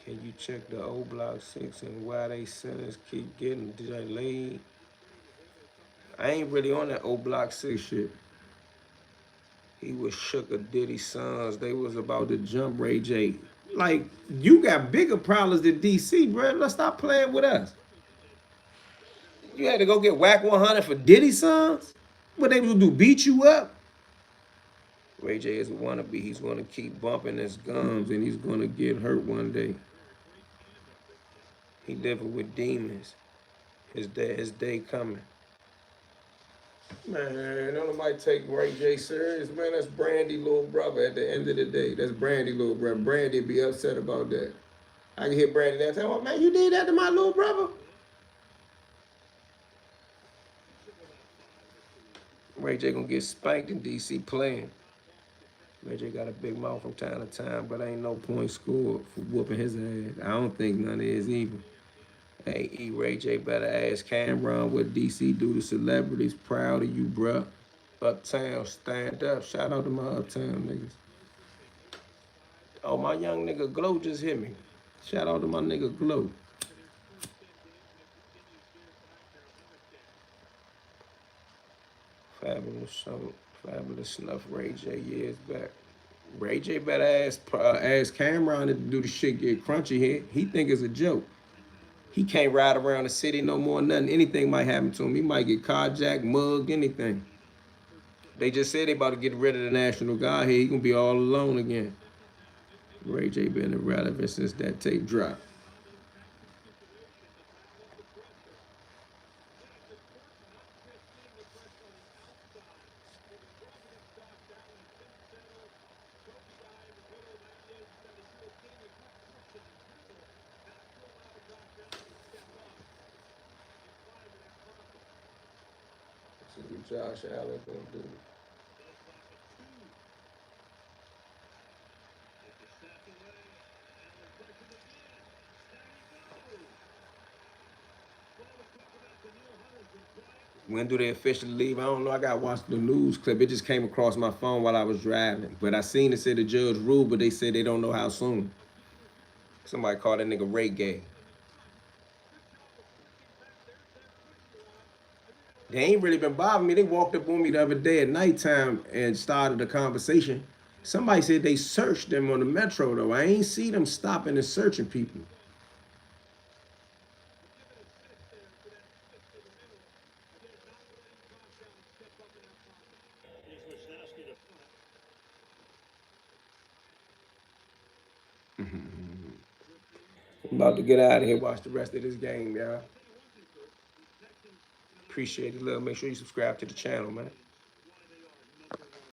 Can you check the old Block 6 and why they sinners keep getting delayed? I ain't really on that old Block 6 shit. He was shook of Diddy's sons. They was about to jump Ray J. Like, you got bigger problems than DC, bro. Let's stop playing with us. You had to go get Whack 100 for Diddy's sons? What they gonna do, beat you up? Ray J is a wannabe. He's gonna keep bumping his gums and he's gonna get hurt one day. He living with demons. His day coming. Man, don't nobody take Ray J serious, man. That's Brandy, little brother. At the end of the day, that's Brandy, little brother. Brandy be upset about that. I can hear Brandy that time. Oh, man, you did that to my little brother. Ray J gonna get spanked in DC playing. Ray J got a big mouth from time to time, but ain't no point scored for whooping his ass. I don't think none is even. Hey, E. Ray J better ask Cameron what DC do to celebrities. Proud of you, bruh. Uptown, stand up. Shout out to my Uptown niggas. Oh, my young nigga Glow just hit me. Shout out to my nigga Glow. Fabulous snuff Ray J years back. Ray J better ask Cameron to do the shit get crunchy here. He think it's a joke. He can't ride around the city no more, nothing. Anything might happen to him. He might get carjacked, mugged, anything. They just said they about to get rid of the National Guard here. He gonna be all alone again. Ray J been irrelevant since that tape dropped. See what Josh Allen gonna do. When do they officially leave? I don't know. I got to watch the news clip. It just came across my phone while I was driving. But I seen it say the judge ruled, but they said they don't know how soon. Somebody called that nigga Ray Gay. They ain't really been bothering me. They walked up on me the other day at nighttime and started a conversation. Somebody said they searched them on the metro though. I ain't see them stopping and searching people. Here's Wisnowski to front. I'm about to get out of here, watch the rest of this game, y'all. Appreciate it, love. Make sure you subscribe to the channel, man.